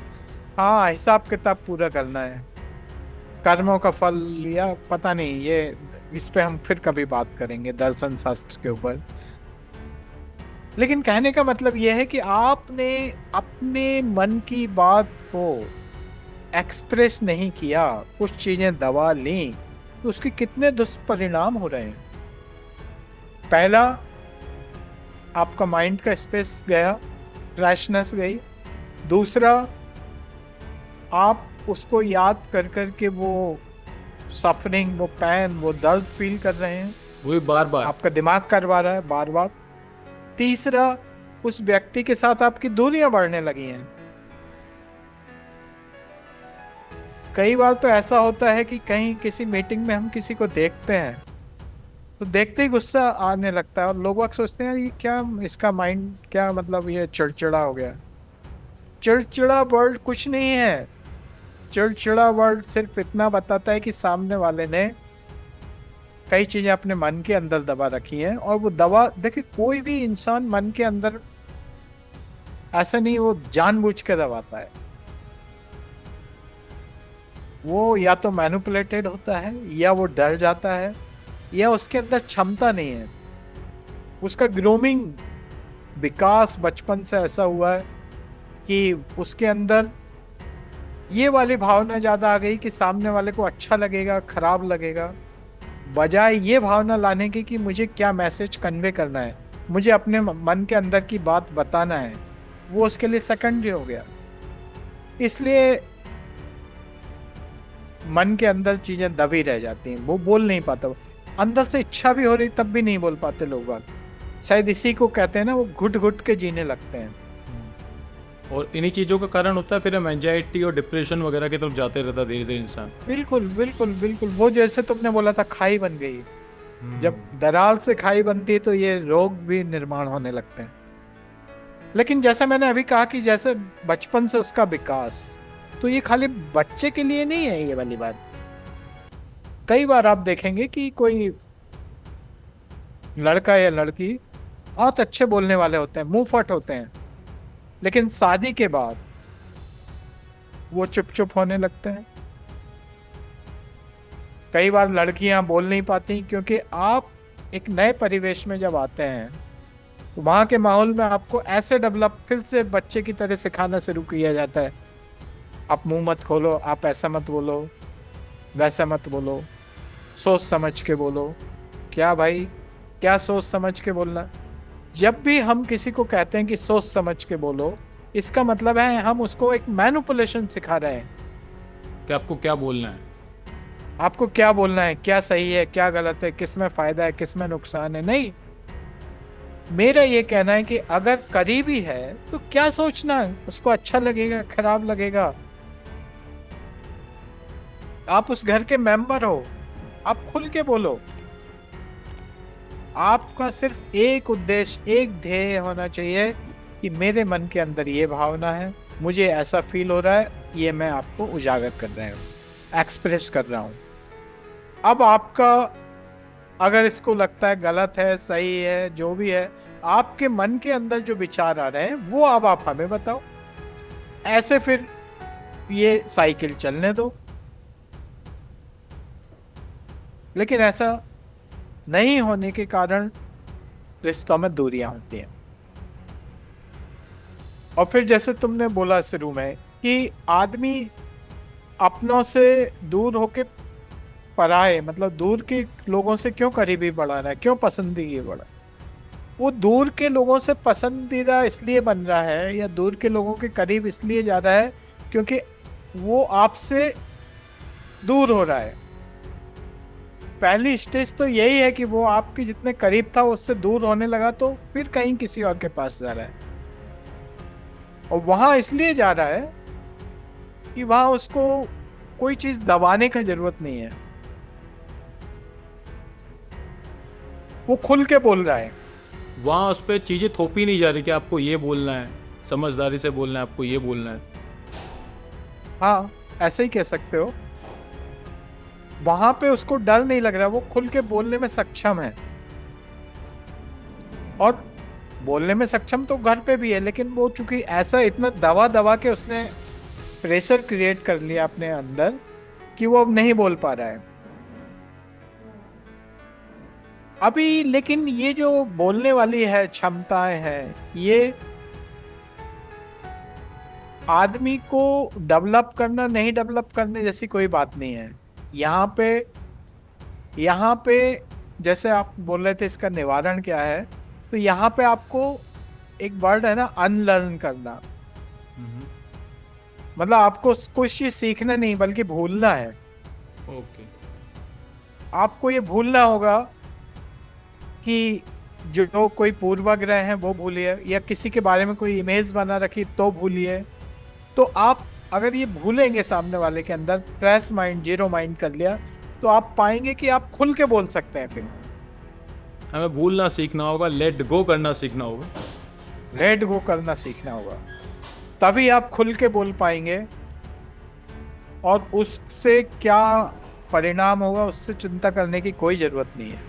हाँ, हिसाब किताब पूरा करना है, कर्मों का फल लिया, पता नहीं, ये इस पे हम फिर कभी बात करेंगे दर्शन शास्त्र के ऊपर। लेकिन कहने का मतलब यह है कि आपने अपने मन की बात को एक्सप्रेस नहीं किया, कुछ चीजें दबा ली, तो उसके कितने दुष्परिणाम हो रहे हैं। पहला, आपका माइंड का स्पेस गया, फ्रेशनेस गई। दूसरा, आप उसको याद कर कर के वो सफरिंग, वो पैन, वो दर्द फील कर रहे हैं, वही बार बार आपका दिमाग करवा रहा है बार बार। तीसरा, उस व्यक्ति के साथ आपकी दूरियां बढ़ने लगी हैं। कई बार तो ऐसा होता है कि कहीं किसी मीटिंग में हम किसी को देखते हैं तो देखते ही गुस्सा आने लगता है और लोग बाग सोचते हैं ये क्या, इसका माइंड क्या, मतलब ये चिड़चिड़ा हो गया। चिड़चिड़ा वर्ड कुछ नहीं है। चिड़चिड़ा वर्ड सिर्फ इतना बताता है कि सामने वाले ने कई चीजें अपने मन के अंदर दबा रखी हैं, और वो दबा, देखिए कोई भी इंसान मन के अंदर ऐसा नहीं वो जानबूझ के दबाता है। वो या तो मैनिपुलेटेड होता है, या वो डर जाता है, या उसके अंदर क्षमता नहीं है। उसका ग्रूमिंग विकास बचपन से ऐसा हुआ है कि उसके अंदर ये वाली भावना ज्यादा आ गई कि सामने वाले को अच्छा लगेगा खराब लगेगा, बजाय ये भावना लाने की कि मुझे क्या मैसेज कन्वे करना है, मुझे अपने मन के अंदर की बात बताना है। वो उसके लिए सेकेंडरी हो गया। इसलिए मन के अंदर चीजें दबी रह जाती हैं, वो बोल नहीं पाता। वो अंदर से इच्छा भी हो रही तब भी नहीं बोल पाते लोग बाग। शायद इसी को कहते हैं ना, वो घुट घुट के जीने लगते हैं। और इन्हीं चीज़ों का कारण होता है फिर हम एंजाइटी और डिप्रेशन वगैरह की तरफ जाते रहता धीरे धीरे इंसान। बिल्कुल बिल्कुल बिल्कुल। वो जैसे तुमने बोला था खाई बन गई, जब दरार से खाई बनती है तो ये रोग भी निर्माण होने लगते हैं। लेकिन जैसा मैंने अभी कहा कि जैसे बचपन से उसका विकास, तो ये खाली बच्चे के लिए नहीं है ये वाली बात। कई बार आप देखेंगे कि कोई लड़का या लड़की बहुत अच्छे बोलने वाले होते हैं, मुंह फट होते हैं, लेकिन शादी के बाद वो चुप चुप होने लगते हैं। कई बार लड़कियां बोल नहीं पाती क्योंकि आप एक नए परिवेश में जब आते हैं तो वहां के माहौल में आपको ऐसे डेवलप फिर से बच्चे की तरह सिखाना शुरू किया जाता है। आप मुंह मत खोलो, आप ऐसा मत बोलो, वैसा मत बोलो, सोच समझ के बोलो। क्या भाई, क्या सोच समझ के बोलना? जब भी हम किसी को कहते हैं कि सोच समझ के बोलो, इसका मतलब है हम उसको एक मैनिपुलेशन सिखा रहे हैं कि आपको क्या बोलना है, आपको क्या बोलना है, क्या सही है क्या गलत है, किस में फायदा है किस में नुकसान है। नहीं, मेरा ये कहना है कि अगर करीबी है तो क्या सोचना है, उसको अच्छा लगेगा खराब लगेगा। आप उस घर के मेंबर हो, आप खुल के बोलो। आपका सिर्फ एक उद्देश्य, एक ध्येय होना चाहिए कि मेरे मन के अंदर ये भावना है, मुझे ऐसा फील हो रहा है, ये मैं आपको उजागर कर रहा हूँ, एक्सप्रेस कर रहा हूँ। अब आपका अगर इसको लगता है गलत है सही है जो भी है, आपके मन के अंदर जो विचार आ रहे हैं वो अब आप हमें बताओ। ऐसे फिर ये साइकिल चलने दो। लेकिन ऐसा नहीं होने के कारण रिश्तों में दूरियां होती हैं। और फिर जैसे तुमने बोला शुरू में कि आदमी अपनों से दूर होके पराए, मतलब दूर के लोगों से क्यों करीबी बढ़ा रहा है, क्यों पसंदीदा बढ़ा है? वो दूर के लोगों से पसंदीदा इसलिए बन रहा है या दूर के लोगों के करीब इसलिए जा रहा है क्योंकि वो आपसे दूर हो रहा है। पहली स्टेज तो यही है कि वो आपके जितने करीब था उससे दूर होने लगा, तो फिर कहीं किसी और के पास जा रहा है। और वहां इसलिए जा रहा है कि वहां उसको कोई चीज दबाने का जरूरत नहीं है, वो खुल के बोल रहा है। वहाँ उस पर चीज़ें थोपी नहीं जा रही कि आपको ये बोलना है, समझदारी से बोलना है, आपको ये बोलना है। हाँ, ऐसे ही कह सकते हो। वहां पे उसको डर नहीं लग रहा, वो खुल के बोलने में सक्षम है। और बोलने में सक्षम तो घर पे भी है, लेकिन वो चूंकि ऐसा इतना दबा दबा के उसने प्रेशर क्रिएट कर लिया अपने अंदर कि वो अब नहीं बोल पा रहा है अभी। लेकिन ये जो बोलने वाली है क्षमताएं हैं, ये आदमी को डेवलप करना नहीं डेवलप करने जैसी कोई बात नहीं है। यहाँ पे जैसे आप बोल रहे थे इसका निवारण क्या है, तो यहाँ पे आपको एक वर्ड है ना, अनलर्न करना। मतलब आपको कुछ चीज सीखना नहीं बल्कि भूलना है। ओके। आपको ये भूलना होगा कि जो कोई पूर्वाग्रह है वो भूलिए, या किसी के बारे में कोई इमेज बना रखी तो भूलिए। तो आप अगर ये भूलेंगे, सामने वाले के अंदर फ्रेश माइंड, जीरो माइंड कर लिया, तो आप पाएंगे कि आप खुल के बोल सकते हैं। फिर हमें भूलना सीखना होगा, लेट गो करना सीखना होगा। लेट गो करना सीखना होगा, तभी आप खुल के बोल पाएंगे। और उससे क्या परिणाम होगा उससे चिंता करने की कोई जरूरत नहीं है।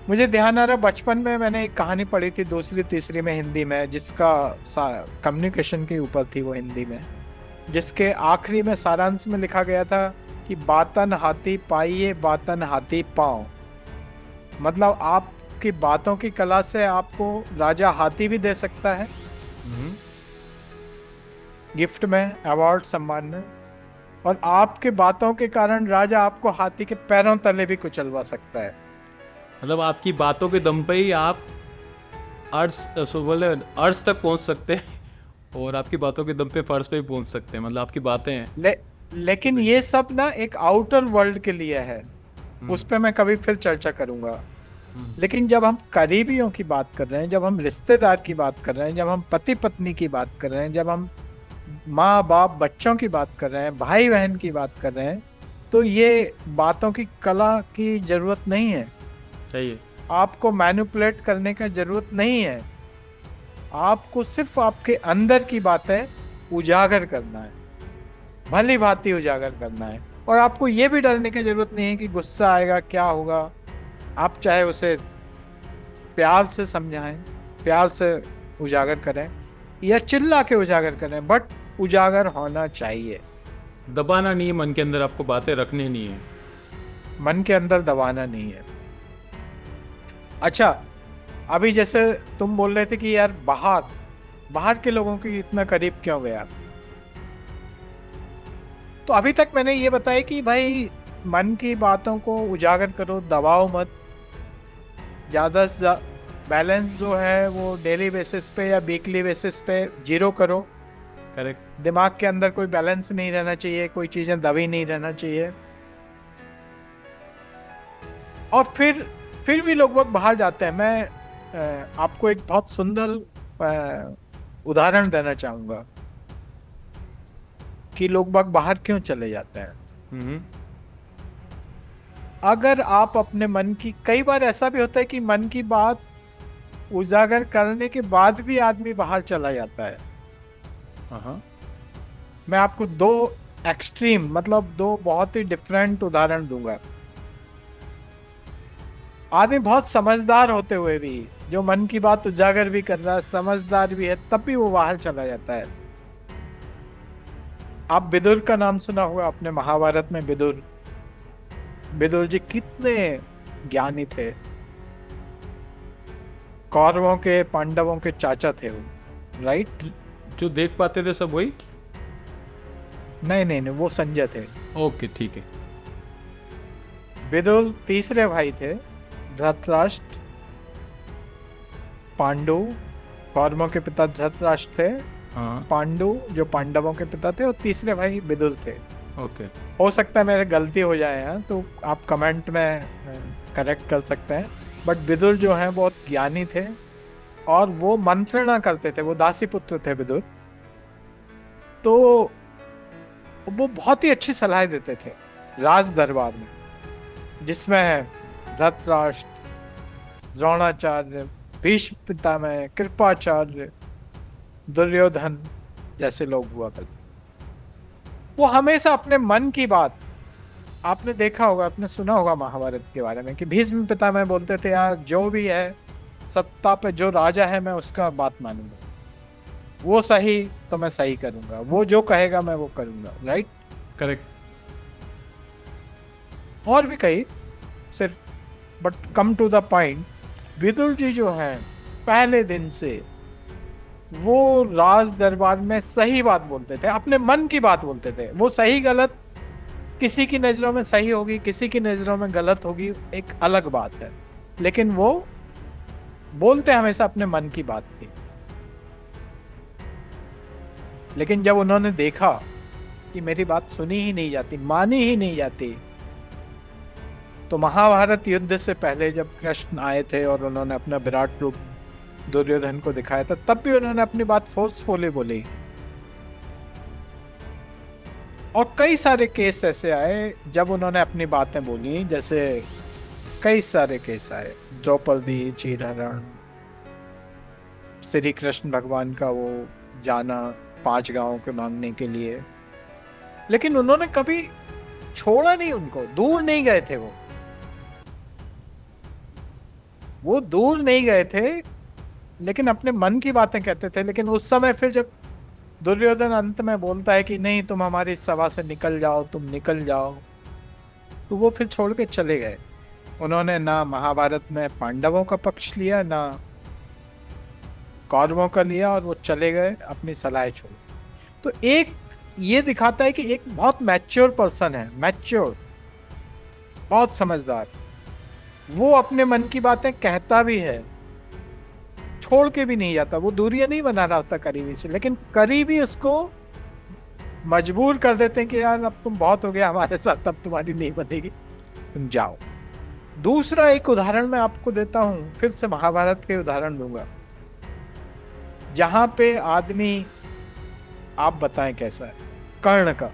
मुझे ध्यान आ रहा, बचपन में मैंने एक कहानी पढ़ी थी, दूसरी तीसरी में हिंदी में, जिसका कम्युनिकेशन के ऊपर थी वो हिंदी में, जिसके आखिरी में सारांश में लिखा गया था कि बातन हाथी पाइये बातन हाथी पाओ। मतलब आपकी बातों की कला से आपको राजा हाथी भी दे सकता है गिफ्ट में, अवार्ड सम्मान में, और आपके बातों के कारण राजा आपको हाथी के पैरों तले भी कुचलवा सकता है। मतलब आपकी बातों के दम पे ही आप अर्श तक पहुंच सकते हैं, और आपकी बातों के दम पे फर्श पे भी पहुंच सकते हैं। मतलब आपकी बातें हैं। लेकिन ये सब ना एक आउटर वर्ल्ड के लिए है, उस पर मैं कभी फिर चर्चा करूंगा। लेकिन जब हम करीबियों की बात कर रहे हैं, जब हम रिश्तेदार की बात कर रहे हैं, जब हम पति पत्नी की बात कर रहे हैं, जब हम माँ बाप बच्चों की बात कर रहे हैं, भाई बहन की बात कर रहे हैं, तो ये बातों की कला की जरूरत नहीं है। सही है। आपको मैनिपुलेट करने का जरूरत नहीं है। आपको सिर्फ आपके अंदर की बातें उजागर करना है, भली भांति उजागर करना है। और आपको ये भी डरने की जरूरत नहीं है कि गुस्सा आएगा, क्या होगा। आप चाहे उसे प्यार से समझाएं, प्यार से उजागर करें, या चिल्ला के उजागर करें, बट उजागर होना चाहिए। दबाना नहीं है मन के अंदर, आपको बातें रखनी नहीं है। मन के अंदर दबाना नहीं है। अच्छा, अभी जैसे तुम बोल रहे थे कि यार बाहर के लोगों के इतना करीब क्यों गया, तो अभी तक मैंने ये बताया कि भाई मन की बातों को उजागर करो, दबाओ मत। ज़्यादा से बैलेंस जो है वो डेली बेसिस पे या वीकली बेसिस पे जीरो करो। करेक्ट। दिमाग के अंदर कोई बैलेंस नहीं रहना चाहिए, कोई चीज़ें दबी नहीं रहना चाहिए। और फिर भी लोग वक्त बाहर जाते हैं। मैं आपको एक बहुत सुंदर उदाहरण देना चाहूँगा कि लोग बाग बाहर क्यों चले जाते हैं। अगर आप अपने मन की, कई बार ऐसा भी होता है कि मन की बात उजागर करने के बाद भी आदमी बाहर चला जाता है। मैं आपको दो एक्सट्रीम, मतलब दो बहुत ही डिफरेंट उदाहरण दूंगा। आदमी बहुत समझदार होते हुए भी, जो मन की बात उजागर भी कर रहा है, समझदार भी है, तब भी वो बाहर चला जाता है। आप विदुर का नाम सुना होगा आपने, महाभारत में विदुर जी कितने ज्ञानी थे। कौरवों के, पांडवों के चाचा थे वो, राइट? जो देख पाते थे सब वही? नहीं, वो संजय थे। ओके, ठीक है। विदुर तीसरे भाई थे, धृतराष्ट्र, पांडु, कौरवों के पिता धृतराष्ट्र थे, पांडु जो पांडवों के पिता थे, और तीसरे भाई विदुर थे। ओके। हो सकता है मेरे गलती हो जाए हैं, तो आप कमेंट में करेक्ट कर सकते हैं। बट विदुर जो हैं बहुत ज्ञानी थे, और वो मंत्रणा करते थे, वो दासी पुत्र थे विदुर। तो वो बहुत ही अच्छी सलाह देते थे राज दरबार में, जिसमें धृतराष्ट्र, द्रोणाचार्य, भीष्म पितामह, कृपाचार्य, दुर्योधन जैसे लोग हुआ करते। वो हमेशा अपने मन की बात, आपने देखा होगा, आपने सुना होगा महाभारत के बारे में कि भीष्म पितामह बोलते थे, यार जो भी है सत्ता पे जो राजा है मैं उसका बात मानूंगा, वो सही तो मैं सही करूंगा, वो जो कहेगा मैं वो करूंगा, राइट? करेक्ट। और भी कई सिर्फ, but come to the point, Vidur ji जो हैं पहले दिन से वो राज दरबार में सही बात बोलते थे, अपने मन की बात बोलते थे। वो सही गलत किसी की नजरों में सही होगी, किसी की नजरों में गलत होगी, एक अलग बात है, लेकिन वो बोलते हमेशा अपने मन की बात थी। लेकिन जब उन्होंने देखा कि मेरी बात सुनी ही नहीं जाती, मानी ही नहीं जाती, तो महाभारत युद्ध से पहले जब कृष्ण आए थे और उन्होंने अपना विराट रूप दुर्योधन को दिखाया था, तब भी उन्होंने अपनी बात फोर्सफुली बोली। और कई सारे केस ऐसे आए जब उन्होंने अपनी बातें बोली, जैसे कई सारे केस आए, द्रौपदी, चीरहरण, श्री कृष्ण भगवान का वो जाना 5 गांवों के मांगने के लिए, लेकिन उन्होंने कभी छोड़ा नहीं उनको, दूर नहीं गए थे वो दूर नहीं गए थे, लेकिन अपने मन की बातें कहते थे। लेकिन उस समय फिर जब दुर्योधन अंत में बोलता है कि नहीं तुम हमारी सभा से निकल जाओ, तुम निकल जाओ, तो वो फिर छोड़ के चले गए। उन्होंने ना महाभारत में पांडवों का पक्ष लिया, ना कौरवों का लिया, और वो चले गए अपनी सलाह छोड़। तो एक ये दिखाता है कि एक बहुत मैच्योर पर्सन है, मैच्योर, बहुत समझदार, वो अपने मन की बातें कहता भी है, छोड़ के भी नहीं जाता, वो दूरियां नहीं बना रहा होता करीबी से, लेकिन करीबी उसको मजबूर कर देते हैं कि यार अब तुम बहुत हो गया हमारे साथ, अब तुम्हारी नहीं बनेगी, तुम जाओ। दूसरा एक उदाहरण मैं आपको देता हूं, फिर से महाभारत के उदाहरण दूंगा, जहां पे आदमी, आप बताएं कैसा है, कर्ण का।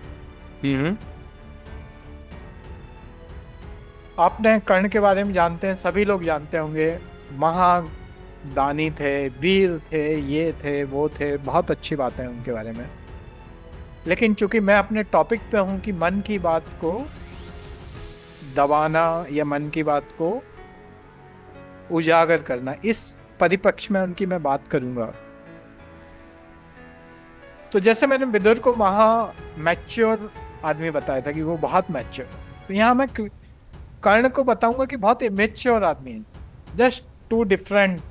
आपने कर्ण के बारे में जानते हैं, सभी लोग जानते होंगे, महादानी थे, वीर थे, ये थे, वो थे, बहुत अच्छी बातें हैं उनके बारे में। लेकिन चूंकि मैं अपने टॉपिक पे हूं कि मन की बात को दबाना या मन की बात को उजागर करना, इस परिपक्ष में उनकी मैं बात करूंगा। तो जैसे मैंने विदुर को मैच्योर आदमी बताया था कि वो बहुत मैच्योर, तो यहाँ मैं कर्ण को बताऊंगा कि बहुत इमेच्योर आदमी है। जस्ट 2 डिफरेंट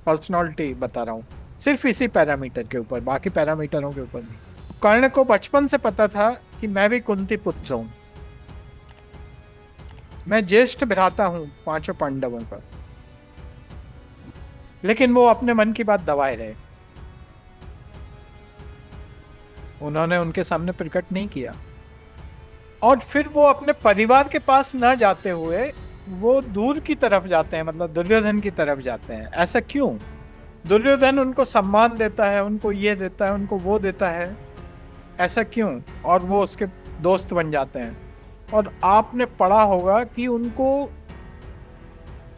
पर्सनालिटी बता रहा हूँ, सिर्फ इसी पैरामीटर के ऊपर, बाकी पैरामीटरों के ऊपर नहीं। कर्ण को बचपन से पता था कि मैं भी कुंती पुत्र हूं, मैं ज्येष्ठ भ्राता हूं 5 पांडवों का, लेकिन वो अपने मन की बात दबाए रहे, उन्होंने उनके सामने प्रकट नहीं किया। और फिर वो अपने परिवार के पास ना जाते हुए वो दूर की तरफ जाते हैं, मतलब दुर्योधन की तरफ जाते हैं। ऐसा क्यों? दुर्योधन उनको सम्मान देता है, उनको ये देता है, उनको वो देता है, ऐसा क्यों? और वो उसके दोस्त बन जाते हैं। और आपने पढ़ा होगा कि उनको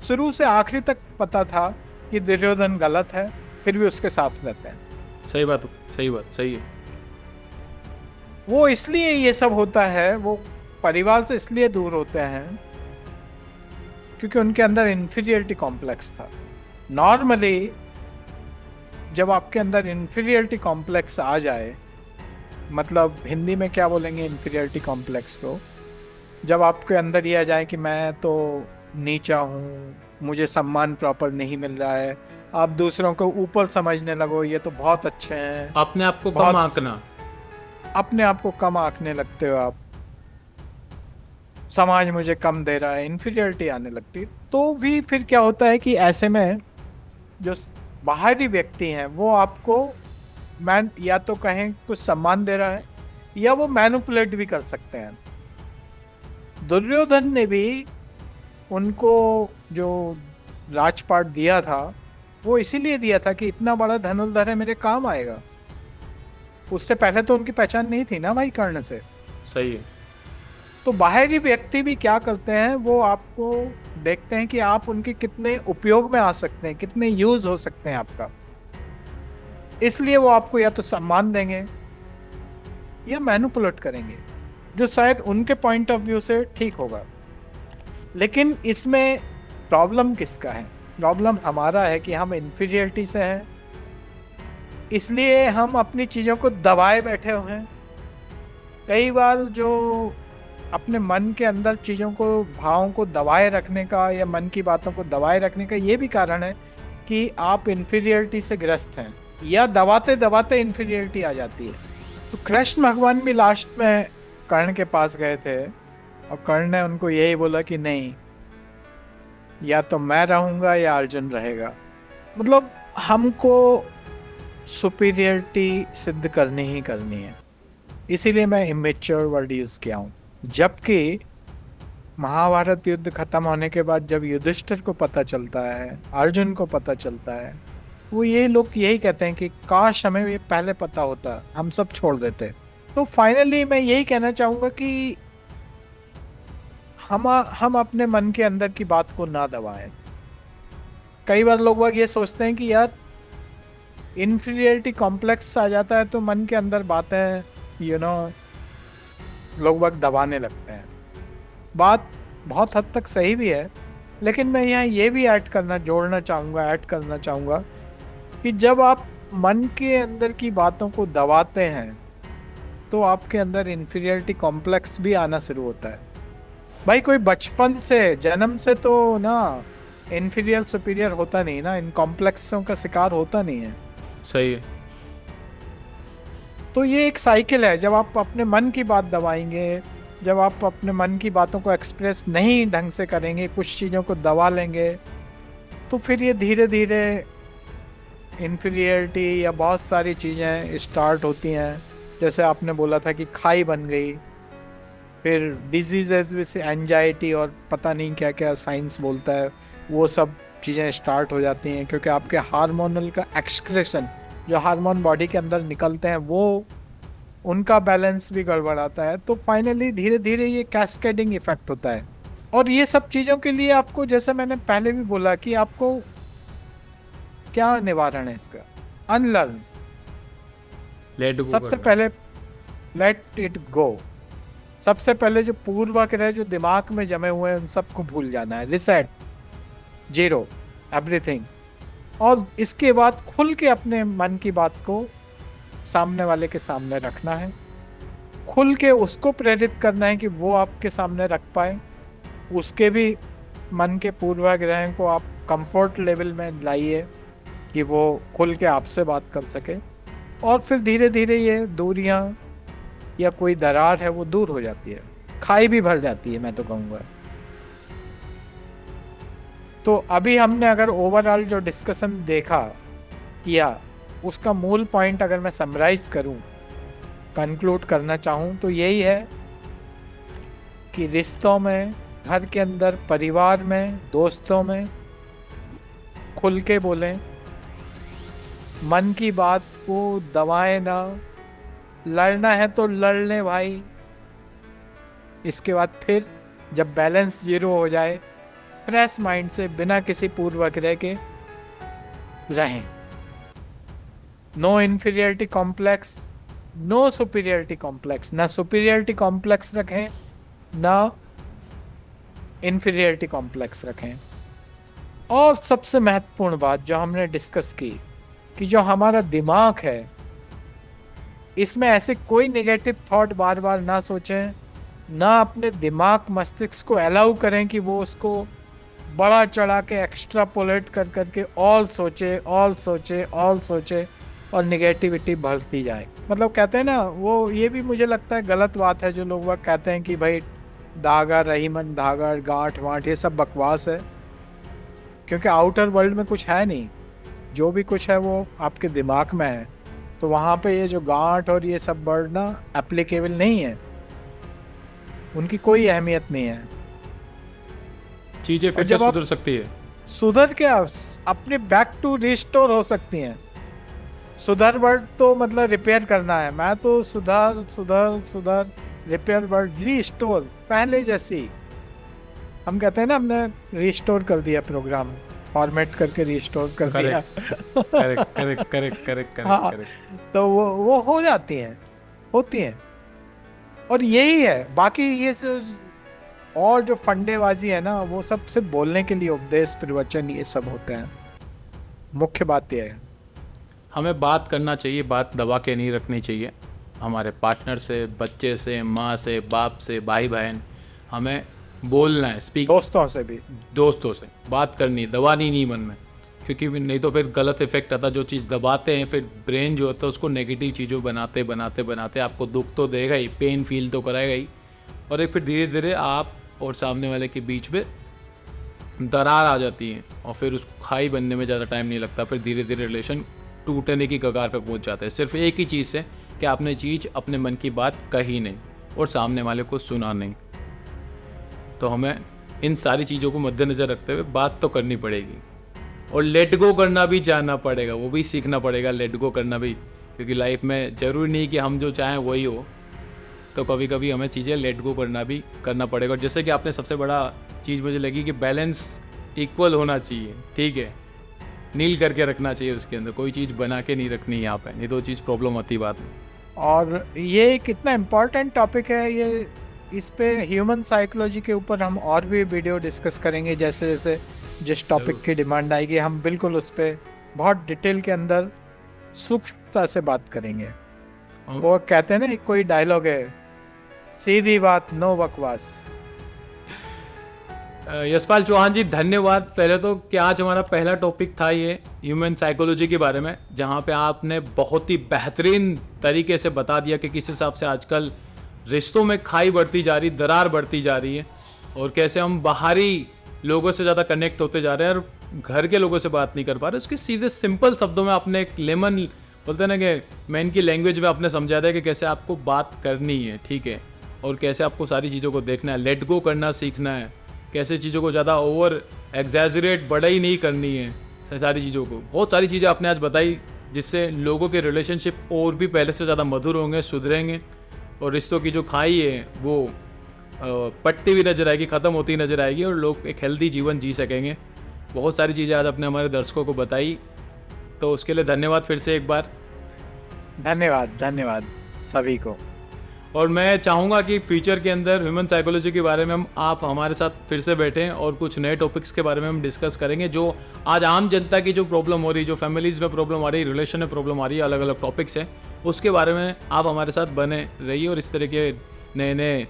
शुरू से आखिरी तक पता था कि दुर्योधन गलत है, फिर भी उसके साथ रहते हैं। सही बात, सही बात, सही है। वो इसलिए ये सब होता है, वो परिवार से इसलिए दूर होते हैं क्योंकि उनके अंदर इन्फीरियरिटी कॉम्प्लेक्स था। नॉर्मली जब आपके अंदर इन्फीरियरिटी कॉम्प्लेक्स आ जाए, मतलब हिंदी में क्या बोलेंगे इन्फीरियरिटी कॉम्प्लेक्स को, जब आपके अंदर ये आ जाए कि मैं तो नीचा हूँ, मुझे सम्मान प्रॉपर नहीं मिल रहा है, आप दूसरों को ऊपर समझने लगो, ये तो बहुत अच्छे हैं, अपने आप को कम आंकना, अपने आप को कम आंकने लगते हो आप, समाज मुझे कम दे रहा है, इन्फीरियरिटी आने लगती। तो भी फिर क्या होता है कि ऐसे में जो बाहरी व्यक्ति हैं वो आपको या तो कहें कुछ सम्मान दे रहा है, या वो मैनिपुलेट भी कर सकते हैं। दुर्योधन ने भी उनको जो राजपाट दिया था वो इसीलिए दिया था कि इतना बड़ा धनुर्धर है, मेरे काम आएगा। उससे पहले तो उनकी पहचान नहीं थी ना भाई कर्ण से। सही है। तो बाहरी व्यक्ति भी क्या करते हैं, वो आपको देखते हैं कि आप उनके कितने उपयोग में आ सकते हैं, कितने यूज हो सकते हैं आपका, इसलिए वो आपको या तो सम्मान देंगे या मैनिपुलेट करेंगे, जो शायद उनके पॉइंट ऑफ व्यू से ठीक होगा। लेकिन इसमें प्रॉब्लम किसका है? प्रॉब्लम हमारा है कि हम इन्फीरियरिटी से हैं, इसलिए हम अपनी चीज़ों को दबाए बैठे हुए हैं। कई बार जो अपने मन के अंदर चीज़ों को, भावों को दबाए रखने का या मन की बातों को दबाए रखने का ये भी कारण है कि आप इन्फीरियरिटी से ग्रस्त हैं, या दबाते दबाते इन्फीरियरिटी आ जाती है। तो कृष्ण भगवान भी लास्ट में कर्ण के पास गए थे और कर्ण ने उनको यही बोला कि नहीं, या तो मैं रहूँगा या अर्जुन रहेगा। मतलब हमको सुपीरियरिटी सिद्ध करनी ही करनी है, इसीलिए मैं इमेच्योर वर्ड यूज़ किया हूँ। जबकि महाभारत युद्ध खत्म होने के बाद जब युधिष्ठिर को पता चलता है, अर्जुन को पता चलता है, वो ये लोग यही कहते हैं कि काश हमें ये पहले पता होता, हम सब छोड़ देते। तो फाइनली मैं यही कहना चाहूंगा कि हम अपने मन के अंदर की बात को ना दबाएं। कई बार लोग ये सोचते हैं कि यार इन्फीरियरिटी कॉम्प्लेक्स आ जाता है तो मन के अंदर बातें लोग दबाने लगते हैं। बात बहुत हद तक सही भी है, लेकिन मैं यहाँ ये भी ऐड करना चाहूँगा कि जब आप मन के अंदर की बातों को दबाते हैं तो आपके अंदर इन्फीरियरिटी कॉम्प्लेक्स भी आना शुरू होता है। भाई कोई बचपन से जन्म से तो ना इन्फीरियर सुपीरियर होता नहीं ना, इन कॉम्प्लेक्सों का शिकार होता नहीं है। सही है। तो ये एक साइकिल है। जब आप अपने मन की बात दबाएंगे, जब आप अपने मन की बातों को एक्सप्रेस नहीं ढंग से करेंगे, कुछ चीज़ों को दबा लेंगे, तो फिर ये धीरे धीरे इन्फीरियरिटी या बहुत सारी चीज़ें स्टार्ट होती हैं। जैसे आपने बोला था कि खाई बन गई, फिर डिजीजेस जैसे एंजाइटी और पता नहीं क्या क्या साइंस बोलता है, वो सब चीज़ें स्टार्ट हो जाती हैं, क्योंकि आपके हार्मोनल का एक्सक्रेशन, जो हार्मोन बॉडी के अंदर निकलते हैं, वो उनका बैलेंस भी गड़बड़ाता है। तो फाइनली धीरे धीरे ये कैस्केडिंग इफेक्ट होता है। और ये सब चीज़ों के लिए आपको, जैसे मैंने पहले भी बोला, कि आपको क्या निवारण है इसका? अनलर्न। सबसे पहले लेट इट गो। सबसे पहले जो पूर्वाग्रह जो दिमाग में जमे हुए हैं उन सबको भूल जाना है। Reset, zero, everything. और इसके बाद खुल के अपने मन की बात को सामने वाले के सामने रखना है, खुल के उसको प्रेरित करना है कि वो आपके सामने रख पाए। उसके भी मन के पूर्वाग्रह को आप कंफर्ट लेवल में लाइए कि वो खुल के आपसे बात कर सके, और फिर धीरे धीरे ये दूरियां या कोई दरार है वो दूर हो जाती है, खाई भी भर जाती है, मैं तो कहूँगा। तो अभी हमने अगर ओवरऑल जो डिस्कशन किया, उसका मूल पॉइंट अगर मैं समराइज करूं, कंक्लूड करना चाहूं, तो यही है कि रिश्तों में, घर के अंदर, परिवार में, दोस्तों में खुल के बोलें, मन की बात को दबाएं ना। लड़ना है तो लड़ लें भाई। इसके बाद फिर जब बैलेंस जीरो हो जाए, फ्रेश माइंड से, बिना किसी पूर्वाग्रह के रहें। No inferiority complex, no superiority complex. ना सुपीरियरिटी कॉम्प्लेक्स रखें, ना इन्फीरियरिटी कॉम्प्लेक्स रखें। और सबसे महत्वपूर्ण बात जो हमने डिस्कस की, कि जो हमारा दिमाग है, इसमें ऐसे कोई नेगेटिव थॉट बार बार ना सोचें, ना अपने दिमाग मस्तिष्क को अलाउ करें कि वो उसको बड़ा चढ़ा के एक्स्ट्रापोलेट कर करके ऑल सोचे और निगेटिविटी बढ़ती जाए। मतलब कहते हैं ना, वो ये भी मुझे लगता है गलत बात है जो लोग वह कहते हैं कि भाई धागा, रहीमन धागा, गांठ वांठ, ये सब बकवास है, क्योंकि आउटर वर्ल्ड में कुछ है नहीं। जो भी कुछ है वो आपके दिमाग में है। तो वहाँ पे ये जो गांठ और ये सब वर्ड ना एप्लीकेबल नहीं है, उनकी कोई अहमियत नहीं है। चीजें फिर से सुधर सकती है। सुधर क्या, अपने बैक टू रिस्टोर हो सकती हैं। सुधर वर्ड तो मतलब रिपेयर करना है। मैं तो सुधर, रिपेयर वर्ड, रिस्टोर, पहले जैसी। हम कहते हैं ना, हमने रिस्टोर कर दिया प्रोग्राम, फॉर्मेट करके रिस्टोर कर दिया। करेक्ट। हाँ, तो वो हो जाती हैं, होती हैं। और यही है। बाकी ये और जो फंडेबाजी है ना, वो सब सिर्फ बोलने के लिए, उपदेश, प्रवचन, ये सब होते हैं। मुख्य बात यह है, हमें बात करना चाहिए, बात दबा के नहीं रखनी चाहिए। हमारे पार्टनर से, बच्चे से, माँ से, बाप से, भाई बहन, हमें बोलना है, स्पीक। दोस्तों से भी, दोस्तों से बात करनी, दबानी नहीं मन में, क्योंकि नहीं तो फिर गलत इफेक्ट आता। जो चीज़ दबाते हैं, फिर ब्रेन जो होता है उसको नेगेटिव चीज़ों बनाते आपको दुख तो देगा ही, पेन फील तो कराएगा ही, और एक फिर धीरे धीरे आप और सामने वाले के बीच में दरार आ जाती है, और फिर उसको खाई बनने में ज़्यादा टाइम नहीं लगता। फिर धीरे धीरे रिलेशन टूटने की कगार पे पहुंच जाता है, सिर्फ एक ही चीज़ से कि आपने अपने मन की बात कही नहीं और सामने वाले को सुना नहीं। तो हमें इन सारी चीज़ों को मद्देनज़र रखते हुए बात तो करनी पड़ेगी, और लेट गो करना भी जानना पड़ेगा, वो भी सीखना पड़ेगा लेट गो करना भी, क्योंकि लाइफ में ज़रूरी नहीं कि हम जो चाहें वही हो, तो कभी कभी हमें चीज़ें लेट गो करना पड़ेगा। और जैसे कि आपने सबसे बड़ा चीज़ मुझे लगी कि बैलेंस इक्वल होना चाहिए, ठीक है, नील करके रखना चाहिए उसके अंदर, कोई चीज़ बना के नहीं रखनी यहाँ पे, नहीं तो चीज़ प्रॉब्लम आती है बाद में। और ये कितना इम्पोर्टेंट टॉपिक है ये, इस पे ह्यूमन साइकोलॉजी के ऊपर हम और भी वीडियो डिस्कस करेंगे, जैसे जैसे जिस टॉपिक की डिमांड आएगी हम बिल्कुल उस पर बहुत डिटेल के अंदर सूक्ष्मता से बात करेंगे। वो कहते हैं ना, कोई डायलॉग है, सीधी बात नो बकवास। यशपाल चौहान जी धन्यवाद। पहले तो कि आज हमारा पहला टॉपिक था ये ह्यूमन साइकोलॉजी के बारे में, जहाँ पे आपने बहुत ही बेहतरीन तरीके से बता दिया कि किस हिसाब से आजकल रिश्तों में खाई बढ़ती जा रही, दरार बढ़ती जा रही है, और कैसे हम बाहरी लोगों से ज़्यादा कनेक्ट होते जा रहे हैं और घर के लोगों से बात नहीं कर पा रहे। उसके सीधे सिंपल शब्दों में आपने एक लेमन बोलते हैं ना कि मैन की लैंग्वेज में आपने समझा दिया कि कैसे आपको बात करनी है, ठीक है, और कैसे आपको सारी चीज़ों को देखना है, लेट गो करना सीखना है, कैसे चीज़ों को ज़्यादा ओवर एग्जैजरेट बड़ा ही नहीं करनी है, सारी चीज़ों को, बहुत सारी चीज़ें आपने आज बताई जिससे लोगों के रिलेशनशिप और भी पहले से ज़्यादा मधुर होंगे, सुधरेंगे, और रिश्तों की जो खाई है वो पटती हुई नजर आएगी, ख़त्म होती नजर आएगी, और लोग एक हेल्दी जीवन जी सकेंगे। बहुत सारी चीज़ें आज अपने हमारे दर्शकों को बताई, तो उसके लिए धन्यवाद फिर से एक बार। धन्यवाद सभी को। और मैं चाहूँगा कि फ्यूचर के अंदर ह्यूमन साइकोलॉजी के बारे में आप हमारे साथ फिर से बैठें और कुछ नए टॉपिक्स के बारे में हम डिस्कस करेंगे, जो आज आम जनता की जो प्रॉब्लम हो रही, जो फैमिलीज़ में प्रॉब्लम आ रही, रिलेशन में प्रॉब्लम आ रही है, अलग अलग टॉपिक्स हैं, उसके बारे में आप हमारे साथ बने रहिए, और इस तरह के नए नए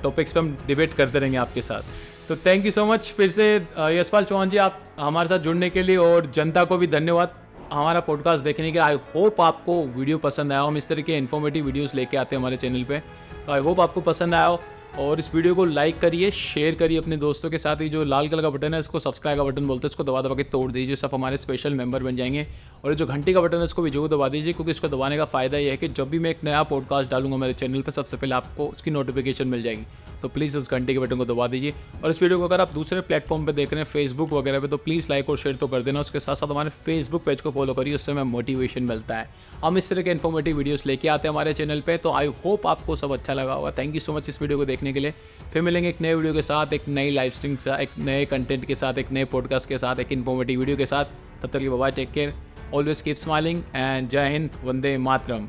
टॉपिक्स पे हम डिबेट करते रहेंगे आपके साथ। तो थैंक यू सो मच फिर से यशपाल चौहान जी, आप हमारे साथ जुड़ने के लिए, और जनता को भी धन्यवाद हमारा पॉडकास्ट देखने के। आई होप आपको वीडियो पसंद आया हो। हम इस तरह के इन्फॉर्मेटिव वीडियोस लेके आते हैं हमारे चैनल पे, तो आई होप आपको पसंद आया हो, और इस वीडियो को लाइक करिए, शेयर करिए अपने दोस्तों के साथ। ही जो लाल कलर का बटन है इसको सब्सक्राइब का बटन बोलते हैं, इसको दबा दबा के तोड़ दीजिए, सब हमारे स्पेशल मेंबर बन जाएंगे। और जो घंटी का बटन है इसको भी जरूर दबा दीजिए, क्योंकि इसको दबाने का फ़ायदा ये है कि जब भी मैं एक नया पॉडकास्ट डालूंगा मेरे चैनल पर, सबसे पहले आपको उसकी नोटिफिकेशन मिल जाएगी। तो प्लीज़ इस घंटे के बटन को दबा दीजिए। और इस वीडियो को अगर आप दूसरे प्लेटफॉर्म पे देख रहे हैं, फेसबुक वगैरह पे, तो प्लीज़ लाइक और शेयर तो कर देना। उसके साथ साथ हमारे फेसबुक पेज को फॉलो करिए, उससे हमें मोटिवेशन मिलता है। हम इस तरह के इन्फॉर्मेटिव वीडियोस लेके आते हैं हमारे चैनल पे, तो आई होप आपको सब अच्छा लगा होगा। थैंक यू सो मच इस वीडियो को देखने के लिए। फिर मिलेंगे एक नए वीडियो के साथ, एक नई लाइव स्ट्रीम के साथ, एक नए कंटेंट के साथ, एक नए पॉडकास्ट के साथ, एक इन्फॉर्मेटिव वीडियो के साथ। तब तक के bye, take care, always keep smiling, and जय हिंद, वंदे मातरम।